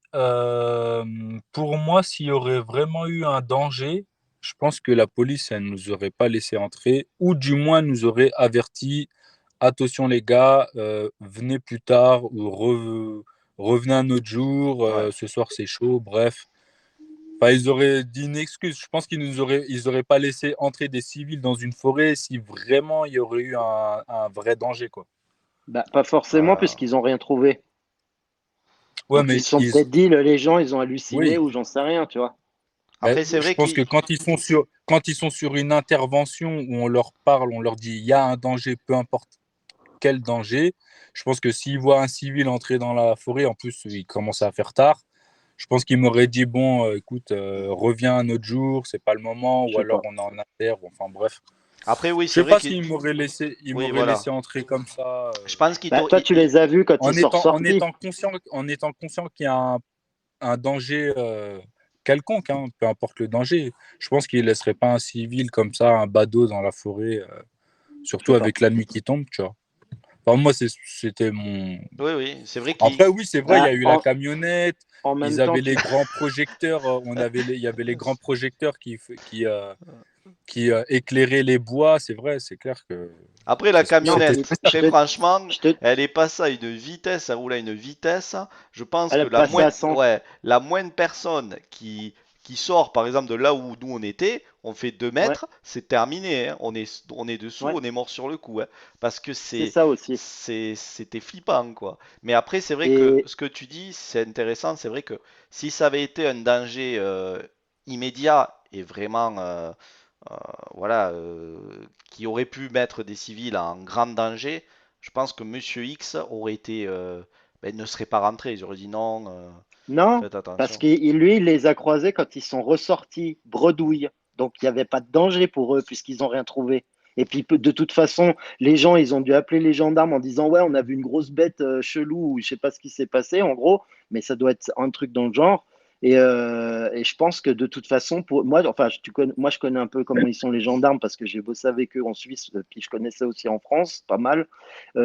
Speaker 5: pour moi, s'il y aurait vraiment eu un danger, je pense que la police, elle ne nous aurait pas laissé entrer, ou du moins nous aurait averti, attention les gars, venez plus tard, ou revenez un autre jour,
Speaker 3: Ouais.
Speaker 5: ce soir c'est chaud, bref. Enfin, ils auraient dit une excuse. Je pense ils auraient pas laissé entrer des civils dans une forêt si vraiment il y aurait eu un vrai danger, quoi.
Speaker 1: Bah, pas forcément,
Speaker 3: Euh,
Speaker 1: puisqu'ils n'ont rien trouvé.
Speaker 5: Ouais,
Speaker 1: Donc, ils
Speaker 5: mais
Speaker 1: se sont peut-être dit, les gens, ils ont halluciné
Speaker 5: oui.
Speaker 1: ou j'en sais rien, tu vois.
Speaker 5: Ben,
Speaker 3: Après, c'est
Speaker 5: je
Speaker 3: vrai
Speaker 5: pense que
Speaker 3: qu'il.
Speaker 5: quand ils sont sur une intervention où on leur parle, on leur dit il y a un danger, peu importe quel danger, je pense que s'ils voient un civil entrer dans la forêt, en plus il commence à faire tard, je pense qu'ils m'auraient dit bon, écoute, reviens un autre jour, c'est pas le moment,
Speaker 1: Je
Speaker 5: ou
Speaker 1: sais
Speaker 5: alors
Speaker 1: pas.
Speaker 5: on est en inter, enfin bref.
Speaker 3: Après, oui,
Speaker 5: Je
Speaker 3: c'est
Speaker 5: sais
Speaker 3: vrai
Speaker 5: pas
Speaker 3: qu'il.
Speaker 5: ils
Speaker 3: Oui,
Speaker 5: m'auraient
Speaker 3: voilà.
Speaker 5: laissé entrer comme ça,
Speaker 3: Je pense qu'il
Speaker 1: Bah,
Speaker 3: t'a-
Speaker 1: toi, tu les as vus quand ils sont
Speaker 5: en
Speaker 1: ressortis.
Speaker 5: étant conscient qu'il y a un danger quelconque, hein, peu importe le danger. Je pense qu'il ne laisserait pas un civil comme ça, un badaud dans la forêt,
Speaker 1: Je
Speaker 5: surtout
Speaker 1: sais pas.
Speaker 5: avec la nuit qui tombe, tu vois. Enfin, moi, c'était mon.
Speaker 3: Oui, oui, c'est vrai qu'il.
Speaker 5: Après, oui, c'est vrai, il y a
Speaker 1: Bah,
Speaker 5: eu la camionnette,
Speaker 1: en même
Speaker 5: ils
Speaker 1: temps,
Speaker 5: avaient les grands projecteurs, il y avait les grands projecteurs qui éclairaient les bois, c'est vrai, c'est clair que
Speaker 3: Après, la
Speaker 1: non,
Speaker 5: c'était
Speaker 1: puis
Speaker 3: camionnette, très franchement,
Speaker 1: je te,
Speaker 3: elle est passée à une vitesse, ça roule à une vitesse. Je pense
Speaker 1: elle
Speaker 3: que
Speaker 1: est passée à 100.
Speaker 3: ouais, la moindre personne qui sort, par exemple, de là où nous on était, on fait 2
Speaker 1: Ouais,
Speaker 3: mètres, c'est terminé, hein. On est dessous,
Speaker 1: ouais,
Speaker 3: on est mort sur le coup, hein. Parce que
Speaker 1: c'est ça aussi.
Speaker 3: c'était flippant, quoi. Mais après, c'est vrai que
Speaker 1: Et
Speaker 3: ce que tu dis, c'est intéressant. C'est vrai que si ça avait été un danger immédiat et vraiment, euh, voilà, qui aurait pu mettre des civils en grand danger, je pense que Monsieur X aurait été, ben, ne serait pas rentré. Ils auraient dit non,
Speaker 1: non,
Speaker 3: faites
Speaker 1: parce
Speaker 3: attention.
Speaker 1: qu'il lui, il les a croisés quand ils sont ressortis bredouilles. Donc il n'y avait pas de danger pour eux puisqu'ils n'ont rien trouvé. Et puis de toute façon, les gens, ils ont dû appeler les gendarmes en disant ouais, on a vu une grosse bête chelou ou je sais pas ce qui s'est passé en gros, mais ça doit être un truc dans le genre. Et je pense que de toute façon, pour moi, enfin, moi je connais un peu comment ils sont les gendarmes parce que j'ai bossé avec eux en Suisse, puis je connaissais aussi en France, pas mal. Tu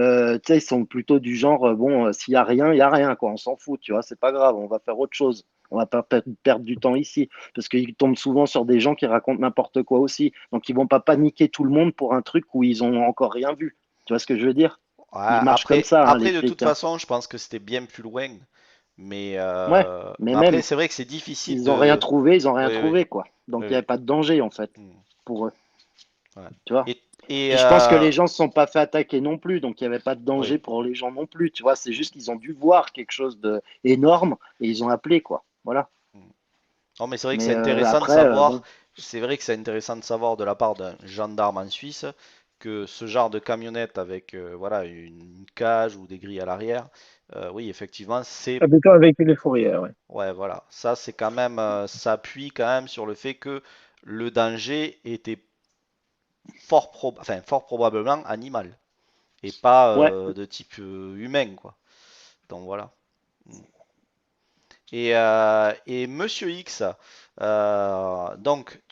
Speaker 1: sais, ils sont plutôt du genre, bon, s'il y a rien, il y a rien, quoi. On s'en fout, tu vois, c'est pas grave, on va faire autre chose. On va pas perdre du temps ici, parce qu'ils tombent souvent sur des gens qui racontent n'importe quoi aussi. Donc, ils vont pas paniquer tout le monde pour un truc où ils ont encore rien vu. Tu vois ce que je veux dire?
Speaker 3: Ouais,
Speaker 1: Ils marchent comme ça, hein, les
Speaker 3: de toute
Speaker 1: flics, hein.
Speaker 3: façon, je pense que c'était bien plus loin.
Speaker 1: Ouais, mais
Speaker 3: Mais après,
Speaker 1: même,
Speaker 3: c'est vrai que c'est difficile
Speaker 1: s'ils ont rien
Speaker 3: de.
Speaker 1: trouvé, ils ont rien
Speaker 3: Oui, oui,
Speaker 1: trouvé, quoi.
Speaker 3: oui,
Speaker 1: Donc, il n'y
Speaker 3: oui.
Speaker 1: avait pas de danger, en fait,
Speaker 3: Hmm,
Speaker 1: pour eux,
Speaker 3: ouais.
Speaker 1: tu vois.
Speaker 3: Et
Speaker 1: Puis je pense que les gens ne se sont pas fait attaquer non plus, donc il n'y avait pas de
Speaker 3: oui.
Speaker 1: danger pour les gens non plus, tu vois. C'est juste qu'ils ont dû voir quelque chose de énorme et ils ont appelé, quoi. Voilà.
Speaker 3: Hmm. Non, mais c'est vrai que c'est
Speaker 1: Mais
Speaker 3: intéressant de
Speaker 1: après,
Speaker 3: savoir.
Speaker 1: bon,
Speaker 3: C'est vrai que c'est intéressant de savoir de la part d'un gendarme en Suisse que ce genre de camionnette avec voilà une cage ou des grilles à l'arrière, oui, effectivement, c'est
Speaker 4: Habitant avec les fourrières, ouais.
Speaker 3: ouais, voilà. Ça, c'est quand même, ça appuie quand même sur le fait que le danger était fort probablement animal et pas
Speaker 1: ouais.
Speaker 3: de type humain, quoi. Donc voilà. Mm. Et Monsieur X, donc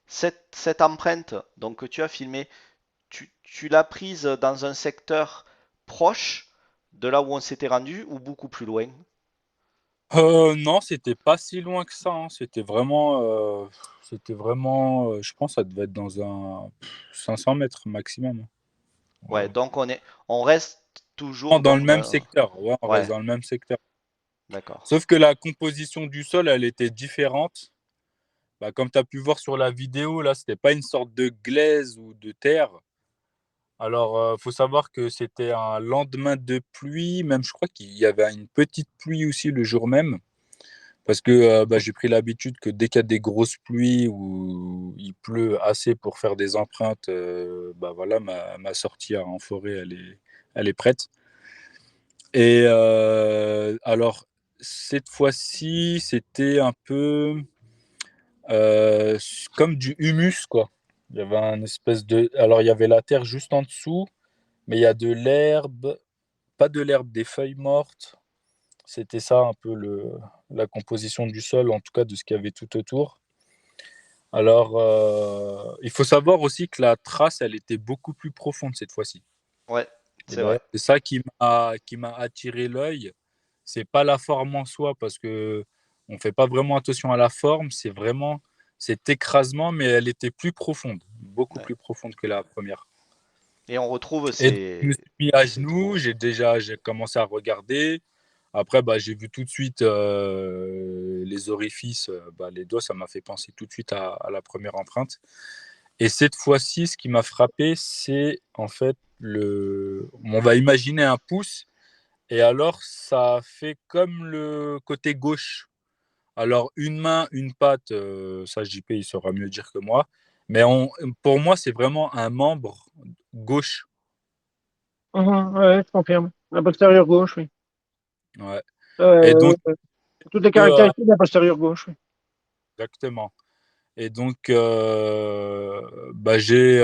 Speaker 3: cette empreinte donc, que tu as filmée, tu l'as prise dans un secteur proche de là où on s'était rendu ou beaucoup plus loin?
Speaker 5: Non, c'était pas si loin que ça, hein. C'était vraiment, je pense, que ça devait être dans un 500 mètres maximum.
Speaker 3: Ouais,
Speaker 5: Ouais.
Speaker 3: donc on reste
Speaker 5: Non,
Speaker 3: toujours
Speaker 5: dans le
Speaker 3: dans
Speaker 5: même secteur. Ouais, on reste
Speaker 3: ouais,
Speaker 5: dans le même secteur.
Speaker 3: d'accord.
Speaker 5: Sauf que la composition du sol, elle était différente. Bah, comme tu as pu voir sur la vidéo, là, c'était pas une sorte de glaise ou de terre. Alors, faut savoir que c'était un lendemain de pluie. Même, je crois qu'il y avait une petite pluie aussi le jour même. Parce que bah, j'ai pris l'habitude que dès qu'il y a des grosses pluies ou il pleut assez pour faire des empreintes, bah voilà, ma sortie en forêt, elle est prête. Et alors, cette fois-ci, c'était un peu euh, comme du humus, quoi. Il y avait un espèce de. Alors, il y avait la terre juste en dessous, mais il y a de l'herbe, pas de l'herbe, des feuilles mortes. C'était ça un peu la composition du sol, en tout cas de ce qu'il y avait tout autour. Alors, il faut savoir aussi que la trace, elle était beaucoup plus profonde cette fois-ci.
Speaker 3: Ouais,
Speaker 5: Et
Speaker 3: c'est vrai.
Speaker 5: d'ailleurs, c'est ça qui m'a attiré l'œil. C'est pas la forme en soi, parce que on fait pas vraiment attention à la forme. C'est vraiment cet écrasement, mais elle était plus profonde, beaucoup
Speaker 3: Ouais.
Speaker 5: plus profonde que la première.
Speaker 3: Et on retrouve
Speaker 5: Et donc, je me suis mis à
Speaker 3: ces
Speaker 5: genoux.
Speaker 3: trous.
Speaker 5: J'ai commencé à regarder. Après, bah, j'ai vu tout de suite les orifices, bah, les doigts, ça m'a fait penser tout de suite à la première empreinte. Et cette fois-ci, ce qui m'a frappé, c'est en fait on va imaginer un pouce, et alors ça fait comme le côté gauche. Alors une main, une patte, ça JP il saura mieux dire que moi, mais pour moi c'est vraiment un membre gauche.
Speaker 4: Ouais, je confirme. La postérieure gauche, oui.
Speaker 5: Ouais. Et
Speaker 4: Euh,
Speaker 5: donc
Speaker 4: toutes les
Speaker 5: euh,
Speaker 4: caractéristiques de la postérieure gauche, oui.
Speaker 5: exactement. Et donc, bah, j'ai,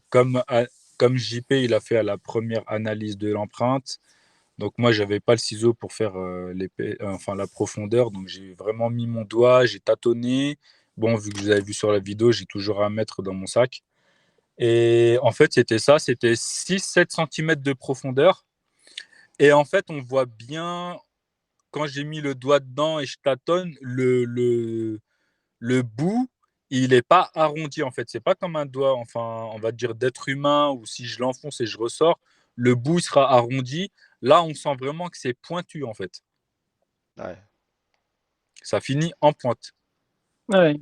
Speaker 5: comme JP, il a fait à la première analyse de l'empreinte. Donc, moi, j'avais pas le ciseau pour faire enfin, la profondeur. Donc, j'ai vraiment mis mon doigt, j'ai tâtonné. Bon, vu que vous avez vu sur la vidéo, j'ai toujours un mètre dans mon sac. Et en fait, c'était ça, c'était 6-7 cm de profondeur. Et en fait, on voit bien, quand j'ai mis le doigt dedans et je tâtonne, le bout, il n'est pas arrondi en fait. C'est pas comme un doigt, enfin, on va dire d'être humain, ou si je l'enfonce et je ressors, le bout sera arrondi. Là, on sent vraiment que c'est pointu en fait.
Speaker 3: Ouais.
Speaker 5: Ça finit en pointe.
Speaker 4: Ouais.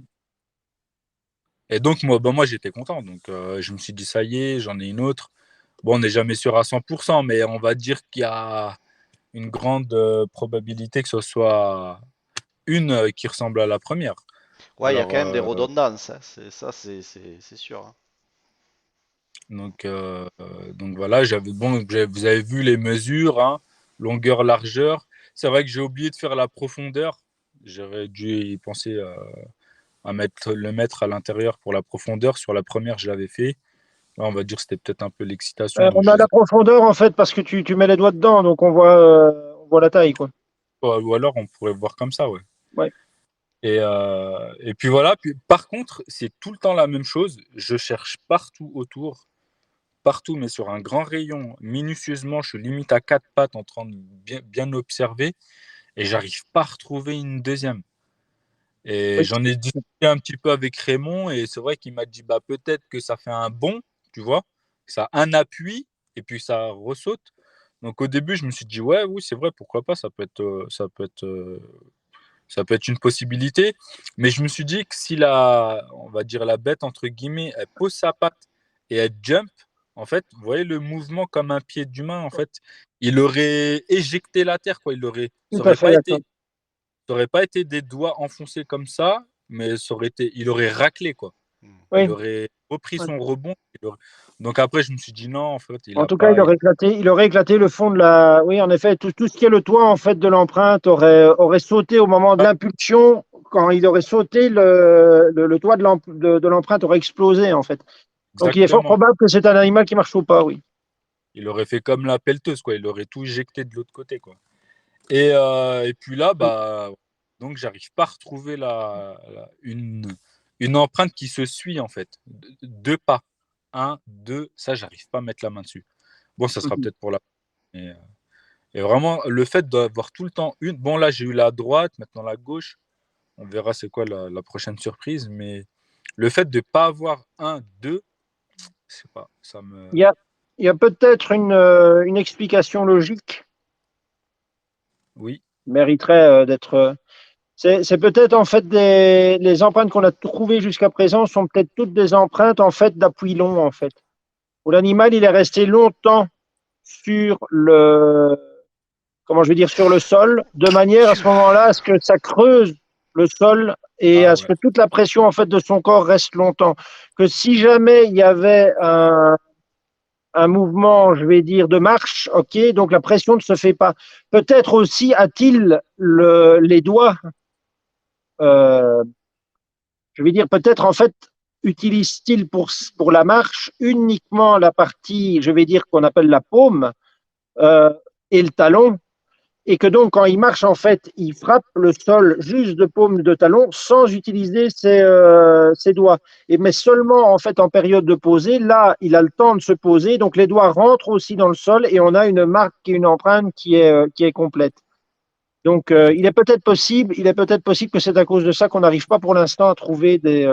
Speaker 5: Et donc, moi j'étais content. Donc, je me suis dit, ça y est, j'en ai une autre. Bon, on n'est jamais sûr à 100%, mais on va dire qu'il y a une grande probabilité que ce soit une qui ressemble à la première.
Speaker 3: Ouais, il y a
Speaker 5: Alors,
Speaker 3: quand même des redondances, hein. C'est sûr, hein.
Speaker 5: donc voilà, vous avez vu les mesures, hein, longueur, largeur. C'est vrai que j'ai oublié de faire la profondeur. J'aurais dû y penser le mettre à l'intérieur pour la profondeur. Sur la première, je l'avais fait. Là, on va dire que c'était peut-être un peu l'excitation. Donc
Speaker 4: On a la profondeur en fait parce que tu mets les doigts dedans, donc on voit la taille, quoi.
Speaker 5: ou alors, on pourrait voir comme ça, ouais.
Speaker 4: Ouais.
Speaker 5: Et puis voilà. Puis, par contre, c'est tout le temps la même chose. Je cherche partout autour, partout, mais sur un grand rayon, minutieusement. Je suis limite à quatre pattes en train de bien observer et j'arrive pas à retrouver une deuxième. Et
Speaker 4: Oui.
Speaker 5: j'en ai discuté un petit peu avec Raymond et c'est vrai qu'il m'a dit bah, peut-être que ça fait un bond, tu vois, ça a un appui et puis ça ressaute. Donc au début, je me suis dit ouais, oui, c'est vrai, pourquoi pas, ça peut être une possibilité. Mais je me suis dit que si on va dire la bête, entre guillemets, elle pose sa patte et elle jump, en fait, vous voyez le mouvement comme un pied d'humain, en fait, il aurait éjecté la terre, quoi.
Speaker 4: Tout à fait d'accord.
Speaker 5: Ça aurait pas été des doigts enfoncés comme ça, mais il aurait raclé, quoi.
Speaker 3: Hmm.
Speaker 5: Il
Speaker 4: Oui.
Speaker 5: aurait repris son rebond. Donc après, je me suis dit non, en fait,
Speaker 4: En tout cas, il aurait éclaté le fond de la. Oui, en effet, tout ce qui est le toit en fait de l'empreinte aurait sauté au moment de l'impulsion. Quand il aurait sauté, le toit de l'empreinte aurait explosé en fait. Donc il est fort
Speaker 5: Exactement.
Speaker 4: probable que c'est un animal qui marche au pas, oui.
Speaker 5: Il aurait fait comme la pelleteuse, quoi. Il aurait tout éjecté de l'autre côté, quoi. Et puis là, bah, donc j'arrive pas à retrouver une empreinte qui se suit en fait. Deux pas. Un, deux, ça, j'arrive pas à mettre la main dessus. Bon, ça sera peut-être pour la. Et, et vraiment, le fait d'avoir tout le temps une. Bon, là, j'ai eu la droite, maintenant la gauche. On verra c'est quoi la prochaine surprise. Mais le fait de pas avoir un, deux, je sais pas, ça me.
Speaker 4: Il y a peut-être une explication logique
Speaker 5: Oui,
Speaker 4: mériterait d'être. C'est peut-être en fait les empreintes qu'on a trouvées jusqu'à présent sont peut-être toutes des empreintes en fait d'appui long en fait. Où l'animal il est resté longtemps sur comment je vais dire, sur le sol, de manière à ce moment-là à ce que ça creuse le sol et
Speaker 5: ah
Speaker 4: à ce
Speaker 5: ouais.
Speaker 4: que toute la pression en fait de son corps reste longtemps. Que si jamais il y avait un mouvement, je vais dire, de marche, ok, donc la pression ne se fait pas. Peut-être aussi a-t-il les doigts, euh, je vais dire, peut-être en fait, utilise-t-il pour la marche uniquement la partie, je vais dire, qu'on appelle la paume euh, et le talon, et que donc quand il marche, en fait, il frappe le sol juste de paume de talon sans utiliser ses doigts. Mais seulement en fait en période de posée, là, il a le temps de se poser, donc les doigts rentrent aussi dans le sol et on a une marque et une empreinte qui est complète. Donc il est peut-être possible que c'est à cause de ça qu'on n'arrive pas pour l'instant à trouver des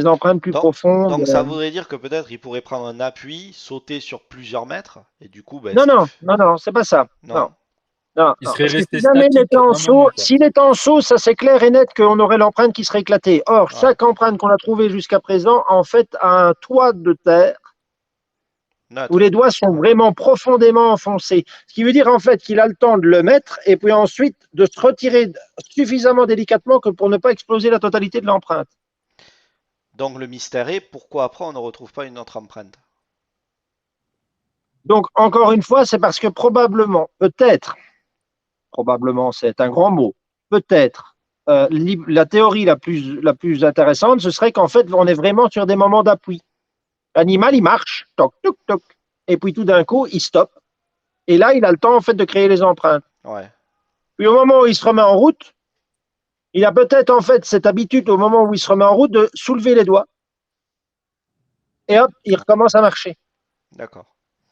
Speaker 4: empreintes plus
Speaker 3: Donc,
Speaker 4: profondes.
Speaker 3: donc ça voudrait dire que peut-être il pourrait prendre un appui, sauter sur plusieurs mètres, et du coup, ben,
Speaker 4: Non, non, non, non, c'est pas ça. Non.
Speaker 3: non.
Speaker 4: Non,
Speaker 5: Il
Speaker 4: non,
Speaker 5: serait
Speaker 4: parce que si
Speaker 5: resté
Speaker 4: jamais il était
Speaker 5: statique
Speaker 4: en
Speaker 5: un moment,
Speaker 4: saut,
Speaker 5: quoi.
Speaker 4: s'il était en saut, ça c'est clair et net qu'on aurait l'empreinte qui serait éclatée. Or,
Speaker 3: Ouais.
Speaker 4: chaque empreinte qu'on a trouvée jusqu'à présent, en fait, a un toit de terre où
Speaker 3: Neutre.
Speaker 4: les doigts sont vraiment profondément enfoncés. Ce qui veut dire en fait qu'il a le temps de le mettre et puis ensuite de se retirer suffisamment délicatement que pour ne pas exploser la totalité de l'empreinte.
Speaker 3: Donc le mystère est pourquoi après on ne retrouve pas une autre empreinte.
Speaker 4: Donc, encore une fois, c'est parce que probablement, peut-être, probablement c'est un grand mot, peut-être, la théorie la plus intéressante, ce serait qu'en fait, on est vraiment sur des moments d'appui. L'animal, il marche, toc, toc, toc, et puis tout d'un coup, il stoppe. Et là, il a le temps, en fait, de créer les empreintes.
Speaker 3: Ouais.
Speaker 4: Puis au moment où il se remet en route, il a peut-être, en fait, cette habitude, au moment où il se remet en route, de soulever les doigts. Et hop, il recommence à marcher.
Speaker 3: D'accord.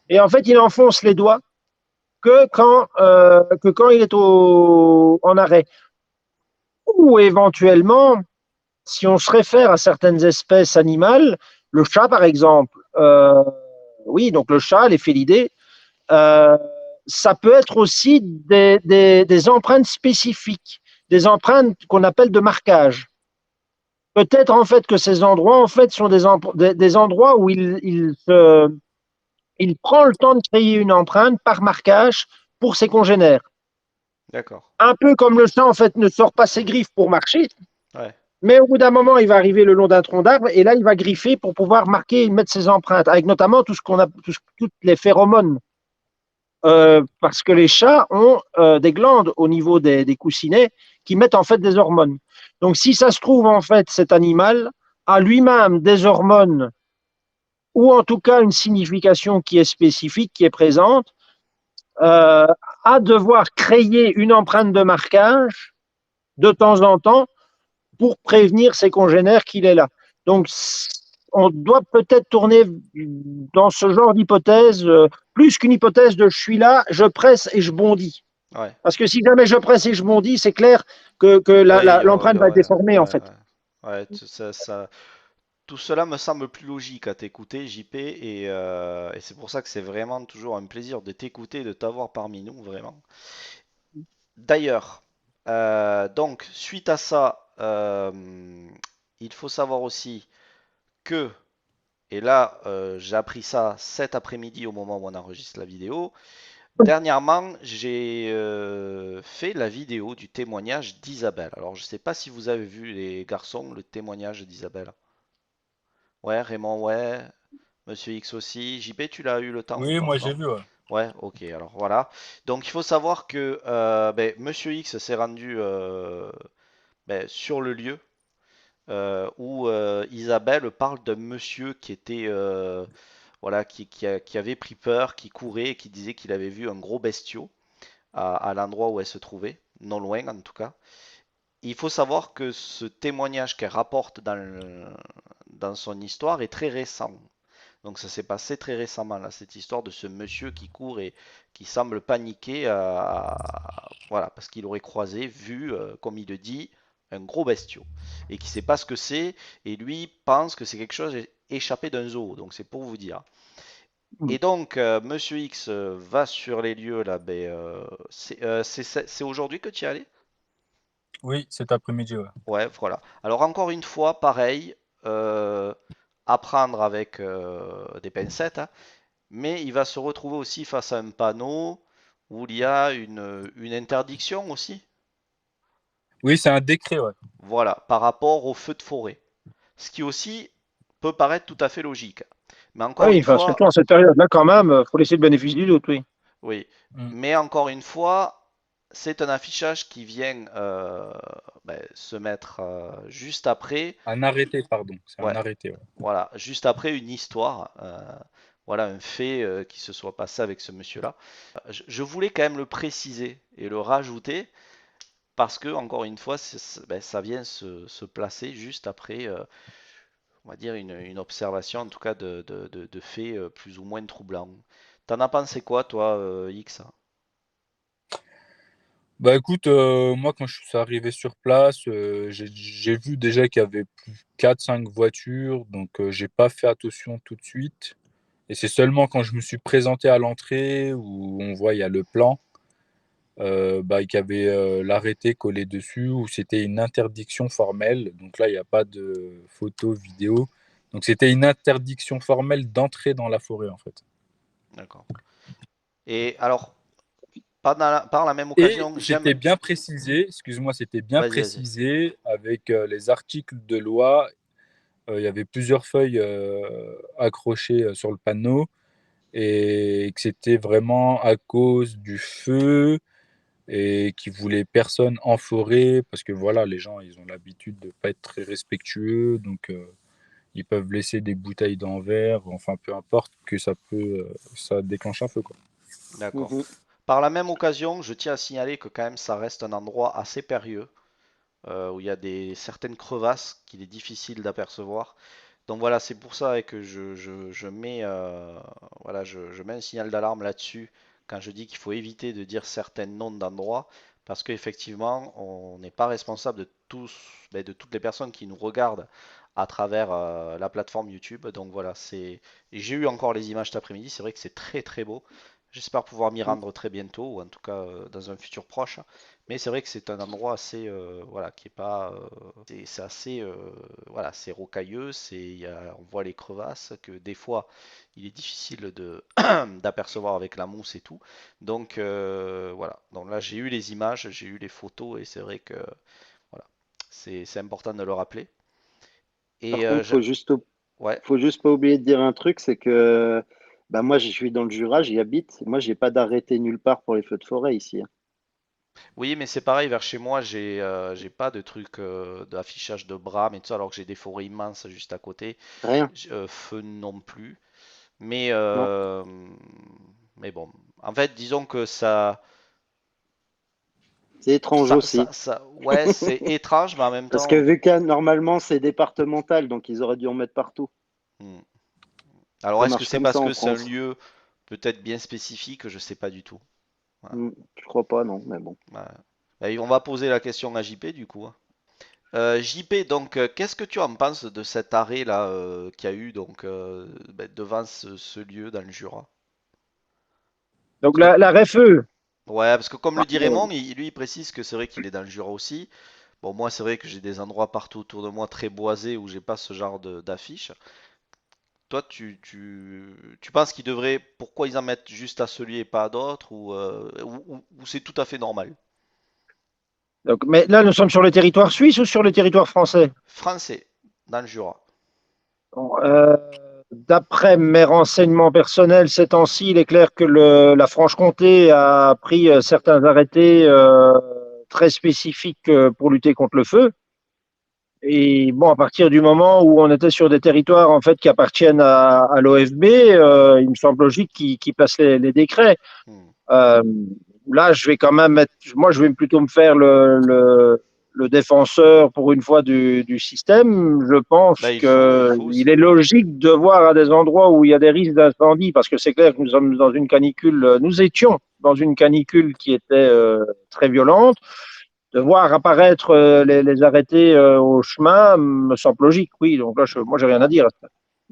Speaker 4: Et en fait, il enfonce les doigts que quand il est en arrêt. Ou éventuellement, si on se réfère à certaines espèces animales, le chat par exemple, oui, donc le chat, les félidés, euh, ça peut être aussi des empreintes spécifiques, des empreintes qu'on appelle de marquage. peut-être en fait que ces endroits en fait sont des endroits où il prend le temps de créer une empreinte par marquage pour ses congénères.
Speaker 3: D'accord.
Speaker 4: Un peu comme le chat en fait ne sort pas ses griffes pour marcher,
Speaker 3: Ouais.
Speaker 4: mais au bout d'un moment il va arriver le long d'un tronc d'arbre et là il va griffer pour pouvoir marquer et mettre ses empreintes, avec notamment tout ce qu'on a, toutes les phéromones. Parce que les chats ont des glandes au niveau des coussinets qui mettent en fait des hormones. Donc, si ça se trouve, en fait, cet animal a lui-même des hormones ou en tout cas une signification qui est spécifique, qui est présente, euh, à devoir créer une empreinte de marquage de temps en temps pour prévenir ses congénères qu'il est là. Donc, on doit peut-être tourner dans ce genre d'hypothèse, plus qu'une hypothèse de je suis là, je presse et je bondis.
Speaker 3: Ouais.
Speaker 4: Parce que si jamais je presse et je bondis, c'est clair que
Speaker 3: Oui,
Speaker 4: l'empreinte va être déformée, en
Speaker 3: ouais,
Speaker 4: fait.
Speaker 3: ouais, tout cela me semble plus logique à t'écouter, JP, et c'est pour ça que c'est vraiment toujours un plaisir de t'écouter, de t'avoir parmi nous, vraiment. D'ailleurs, donc, suite à ça, il faut savoir aussi que, et là, j'ai appris ça cet après-midi au moment où on enregistre la vidéo, dernièrement, j'ai fait la vidéo du témoignage d'Isabelle. Alors, je ne sais pas si vous avez vu, les garçons, le témoignage d'Isabelle. Ouais, Raymond, ouais. Monsieur X aussi. JP, tu l'as eu le temps ou
Speaker 5: Oui,
Speaker 3: pas?
Speaker 5: moi j'ai
Speaker 3: Non?
Speaker 5: vu, ouais.
Speaker 3: Ouais, ok, alors voilà. Donc, il faut savoir que ben, Monsieur X s'est rendu ben, sur le lieu où Isabelle parle d'un monsieur qui était voilà, qui avait pris peur, qui courait et qui disait qu'il avait vu un gros bestiau à l'endroit où elle se trouvait, non loin en tout cas. Il faut savoir que ce témoignage qu'elle rapporte dans son histoire est très récent. Donc ça s'est passé très récemment, là, cette histoire de ce monsieur qui court et qui semble paniquer, voilà, parce qu'il aurait croisé, vu, comme il le dit, un gros bestiau. Et qui ne sait pas ce que c'est, et lui pense que c'est quelque chose échappé d'un zoo. Donc c'est pour vous dire. Et donc, Monsieur X va sur les lieux, là, ben, c'est aujourd'hui que tu y es allé?
Speaker 5: Oui, cet après-midi, ouais.
Speaker 3: Ouais, voilà. Alors encore une fois, pareil, apprendre avec des pincettes, hein, mais il va se retrouver aussi face à un panneau où il y a une interdiction aussi,
Speaker 5: Oui, c'est un décret, ouais.
Speaker 3: voilà, par rapport aux feux de forêt. Ce qui aussi peut paraître tout à fait logique. Mais encore
Speaker 4: Oui,
Speaker 3: une
Speaker 4: enfin, surtout en
Speaker 3: fois,
Speaker 4: cette période-là, quand même, il faut laisser le bénéfice du doute, oui.
Speaker 3: oui,
Speaker 5: Mm.
Speaker 3: mais encore une fois, c'est un affichage qui vient ben, se mettre juste après,
Speaker 5: Un arrêté, pardon. C'est un
Speaker 3: ouais,
Speaker 5: arrêté, ouais.
Speaker 3: voilà, juste après une histoire, voilà, un fait qui se soit passé avec ce monsieur-là. Je voulais quand même le préciser et le rajouter parce que, encore une fois, ben, ça vient se placer juste après, on va dire, une observation, en tout cas, de faits plus ou moins troublants. T'en as pensé quoi, toi, X?
Speaker 5: Bah écoute, moi quand je suis arrivé sur place, j'ai vu déjà qu'il y avait plus 4-5 voitures, donc j'ai pas fait attention tout de suite. Et c'est seulement quand je me suis présenté à l'entrée où on voit il y a le plan, bah, qu'il y avait l'arrêté collé dessus, où c'était une interdiction formelle. Donc là, il n'y a pas de photo, vidéo. Donc c'était une interdiction formelle d'entrer dans la forêt en fait.
Speaker 3: D'accord. Et alors, par la même
Speaker 5: Et
Speaker 3: occasion, j'aime.
Speaker 5: c'était bien précisé, excuse-moi, c'était bien
Speaker 3: Vas-y, vas-y.
Speaker 5: précisé avec les articles de loi. Il y avait plusieurs feuilles accrochées sur le panneau et que c'était vraiment à cause du feu et qui voulait personne en forêt parce que voilà, les gens, ils ont l'habitude de pas être très respectueux, donc ils peuvent laisser des bouteilles dans verre, enfin peu importe que ça déclenche un feu quoi.
Speaker 3: D'accord.
Speaker 4: Mhm.
Speaker 3: Par la même occasion, je tiens à signaler que quand même ça reste un endroit assez périlleux, où il y a certaines crevasses qu'il est difficile d'apercevoir. Donc voilà, c'est pour ça que je mets, voilà, je mets un signal d'alarme là-dessus quand je dis qu'il faut éviter de dire certains noms d'endroits, parce qu'effectivement, on n'est pas responsable de tous, ben, de toutes les personnes qui nous regardent à travers la plateforme YouTube. Donc voilà, j'ai eu encore les images cet après-midi, c'est vrai que c'est très très beau. J'espère pouvoir m'y
Speaker 1: Mm.
Speaker 3: rendre très bientôt, ou en tout cas dans un futur proche. Mais c'est vrai que c'est un endroit assez, voilà, qui est pas, c'est assez, voilà, c'est rocailleux, on voit les crevasses, que des fois il est difficile de d'apercevoir avec la mousse et tout. Donc voilà. Donc là j'ai eu les images, j'ai eu les photos et c'est vrai que voilà, c'est important de le rappeler.
Speaker 1: Par
Speaker 3: Et
Speaker 1: contre,
Speaker 3: ouais.
Speaker 1: faut juste pas oublier de dire un truc, c'est que bah moi, je suis dans le Jura, j'y habite. Moi, j'ai pas d'arrêté nulle part pour les feux de forêt ici, hein.
Speaker 3: Oui, mais c'est pareil, vers chez moi, j'ai pas de truc d'affichage de brame et tout ça, alors que j'ai des forêts immenses juste à côté.
Speaker 1: Rien.
Speaker 3: Feu non plus. Mais,
Speaker 1: Non.
Speaker 3: mais bon, en fait, disons que ça,
Speaker 1: C'est étrange aussi.
Speaker 3: ouais, c'est étrange, mais en même
Speaker 1: Parce que
Speaker 3: temps,
Speaker 1: vu que normalement, c'est départemental, donc ils auraient dû en mettre partout.
Speaker 3: hmm. Alors
Speaker 1: Ça
Speaker 3: est-ce que
Speaker 1: marche
Speaker 3: c'est
Speaker 1: comme
Speaker 3: parce
Speaker 1: ça en
Speaker 3: que c'est un
Speaker 1: France.
Speaker 3: lieu peut-être bien spécifique? Je sais pas du tout. Voilà.
Speaker 1: Je crois pas, non, mais bon.
Speaker 3: Ouais. Et on va poser la question à JP du coup, hein. JP, donc, qu'est-ce que tu en penses de cet arrêt là qu'il y a eu donc devant ce lieu dans le Jura?
Speaker 4: Donc
Speaker 3: Parce que,
Speaker 4: la RFE,
Speaker 3: ouais, parce que comme le dit
Speaker 1: Euh,
Speaker 3: Raymond, lui il précise que c'est vrai qu'il est dans le Jura aussi. Bon, moi c'est vrai que j'ai des endroits partout autour de moi très boisés où j'ai pas ce genre d'affiches. Toi, tu penses qu'ils devraient, pourquoi ils en mettent juste à celui et pas à d'autres ou c'est tout à fait normal?
Speaker 4: donc, mais là nous sommes sur le territoire suisse ou sur le territoire français?
Speaker 3: Français, dans le Jura.
Speaker 4: Bon, d'après mes renseignements personnels, ces temps-ci, il est clair que la Franche-Comté a pris certains arrêtés très spécifiques pour lutter contre le feu. Et bon, à partir du moment où on était sur des territoires en fait qui appartiennent à l'OFB, il me semble logique qu'ils passent les décrets.
Speaker 3: Hmm.
Speaker 4: Euh, Là, je vais quand même moi, je vais plutôt me faire le défenseur pour une fois du système. Je pense
Speaker 3: Bah, il faut
Speaker 4: qu'il est
Speaker 3: aussi.
Speaker 4: logique de voir à des endroits où il y a des risques d'incendie, parce que c'est clair que nous sommes dans une canicule, nous étions dans une canicule qui était très violente. De voir apparaître les arrêtés au chemin me semble logique, oui. Donc là, moi, j'ai rien à dire.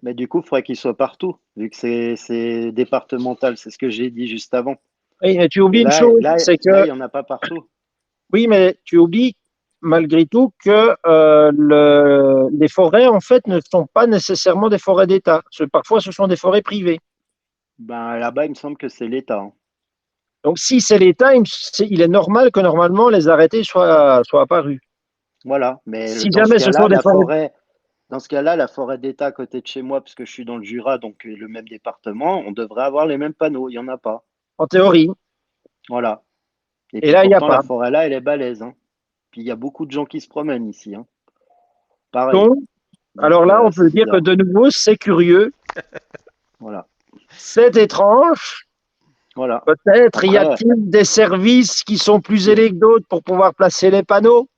Speaker 1: mais du coup, il faudrait qu'ils soient partout, vu que c'est départemental. C'est ce que j'ai dit juste avant.
Speaker 4: Oui, mais tu
Speaker 1: Et
Speaker 4: oublies une chose, c'est
Speaker 1: là,
Speaker 4: que
Speaker 1: il y en a pas partout.
Speaker 4: oui, mais tu oublies malgré tout que les forêts, en fait, ne sont pas nécessairement des forêts d'État. Parfois, ce sont des forêts privées.
Speaker 1: Ben, là-bas, il me semble que c'est l'État, hein.
Speaker 4: Donc, si c'est l'État, il est normal que normalement les arrêtés soient apparus.
Speaker 1: Voilà. Mais
Speaker 4: Si jamais ce sont des forêts,
Speaker 1: dans ce cas-là, la forêt d'État à côté de chez moi, parce que je suis dans le Jura, donc le même département, on devrait avoir les mêmes panneaux. Il n'y en a pas.
Speaker 4: en théorie,
Speaker 1: Voilà. Et
Speaker 4: et
Speaker 1: puis
Speaker 4: là, il n'y a
Speaker 1: pourtant,
Speaker 4: pas.
Speaker 1: la forêt là, elle est balèze, hein. Puis il y a beaucoup de gens qui se promènent ici, hein. Pareil.
Speaker 4: Donc, alors
Speaker 1: Donc
Speaker 4: là, on
Speaker 1: c'est
Speaker 4: peut dire que
Speaker 1: bizarre.
Speaker 4: de nouveau, c'est curieux,
Speaker 1: Voilà.
Speaker 4: c'est étrange.
Speaker 1: Voilà.
Speaker 4: Peut-être y
Speaker 1: Après,
Speaker 4: a-t-il des services qui sont plus
Speaker 1: c'est
Speaker 4: ailés que d'autres pour pouvoir placer les panneaux.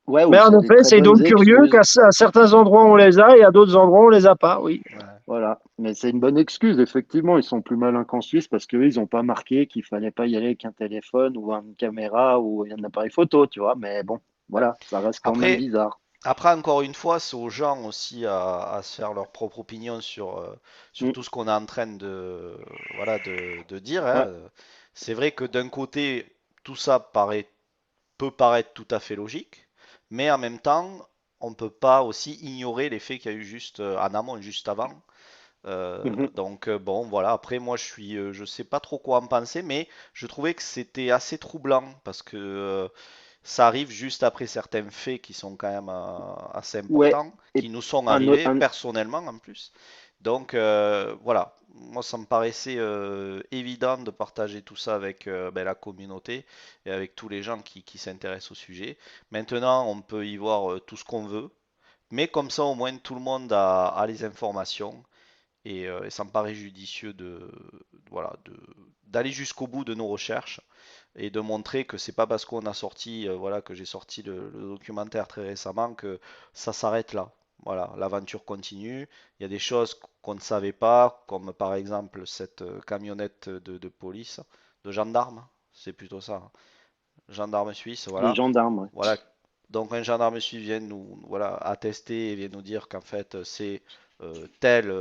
Speaker 1: ouais, ou
Speaker 4: Mais en
Speaker 1: c'est des
Speaker 4: effet,
Speaker 1: très
Speaker 4: c'est
Speaker 1: bonnes
Speaker 4: donc curieux
Speaker 1: excuses.
Speaker 4: qu'à certains endroits on les a et à d'autres endroits on les a pas, oui.
Speaker 3: Ouais.
Speaker 1: Voilà. Mais c'est une bonne excuse, effectivement. Ils sont plus malins qu'en Suisse parce qu'eux, ils n'ont pas marqué qu'il fallait pas y aller avec un téléphone ou une caméra ou un appareil photo, tu vois. Mais bon, voilà, ça reste quand même
Speaker 3: Après,
Speaker 1: bizarre.
Speaker 3: après, encore une fois, c'est aux gens aussi à se faire leur propre opinion sur
Speaker 1: Mm.
Speaker 3: tout ce qu'on est en train voilà, de dire, hein.
Speaker 1: Ouais.
Speaker 3: C'est vrai que d'un côté, tout ça peut paraître tout à fait logique, mais en même temps, on ne peut pas aussi ignorer les faits qu'il y a eu juste en amont, juste avant.
Speaker 1: Mhm.
Speaker 3: Donc bon, voilà. Après, moi, je sais pas trop quoi en penser, mais je trouvais que c'était assez troublant parce que ça arrive juste après certains faits qui sont quand même assez
Speaker 1: Ouais.
Speaker 3: importants, qui
Speaker 1: Et
Speaker 3: nous sont
Speaker 1: un, autre-
Speaker 3: arrivés
Speaker 1: un-
Speaker 3: personnellement en plus. Donc voilà, moi ça me paraissait évident de partager tout ça avec la communauté et avec tous les gens qui s'intéressent au sujet. Maintenant, on peut y voir tout ce qu'on veut, mais comme ça au moins tout le monde a les informations et ça me paraît judicieux voilà, d'aller jusqu'au bout de nos recherches et de montrer que c'est pas parce qu'on a sorti, voilà, que j'ai sorti le documentaire très récemment que ça s'arrête là. Voilà, l'aventure continue. Il y a des choses qu'on ne savait pas, comme par exemple cette camionnette de police, de gendarme, c'est plutôt ça, hein. Gendarme suisse,
Speaker 1: les
Speaker 3: voilà.
Speaker 1: gendarmes, ouais.
Speaker 3: Voilà. Donc un gendarme suisse vient nous voilà, attester et vient nous dire qu'en fait c'est tel,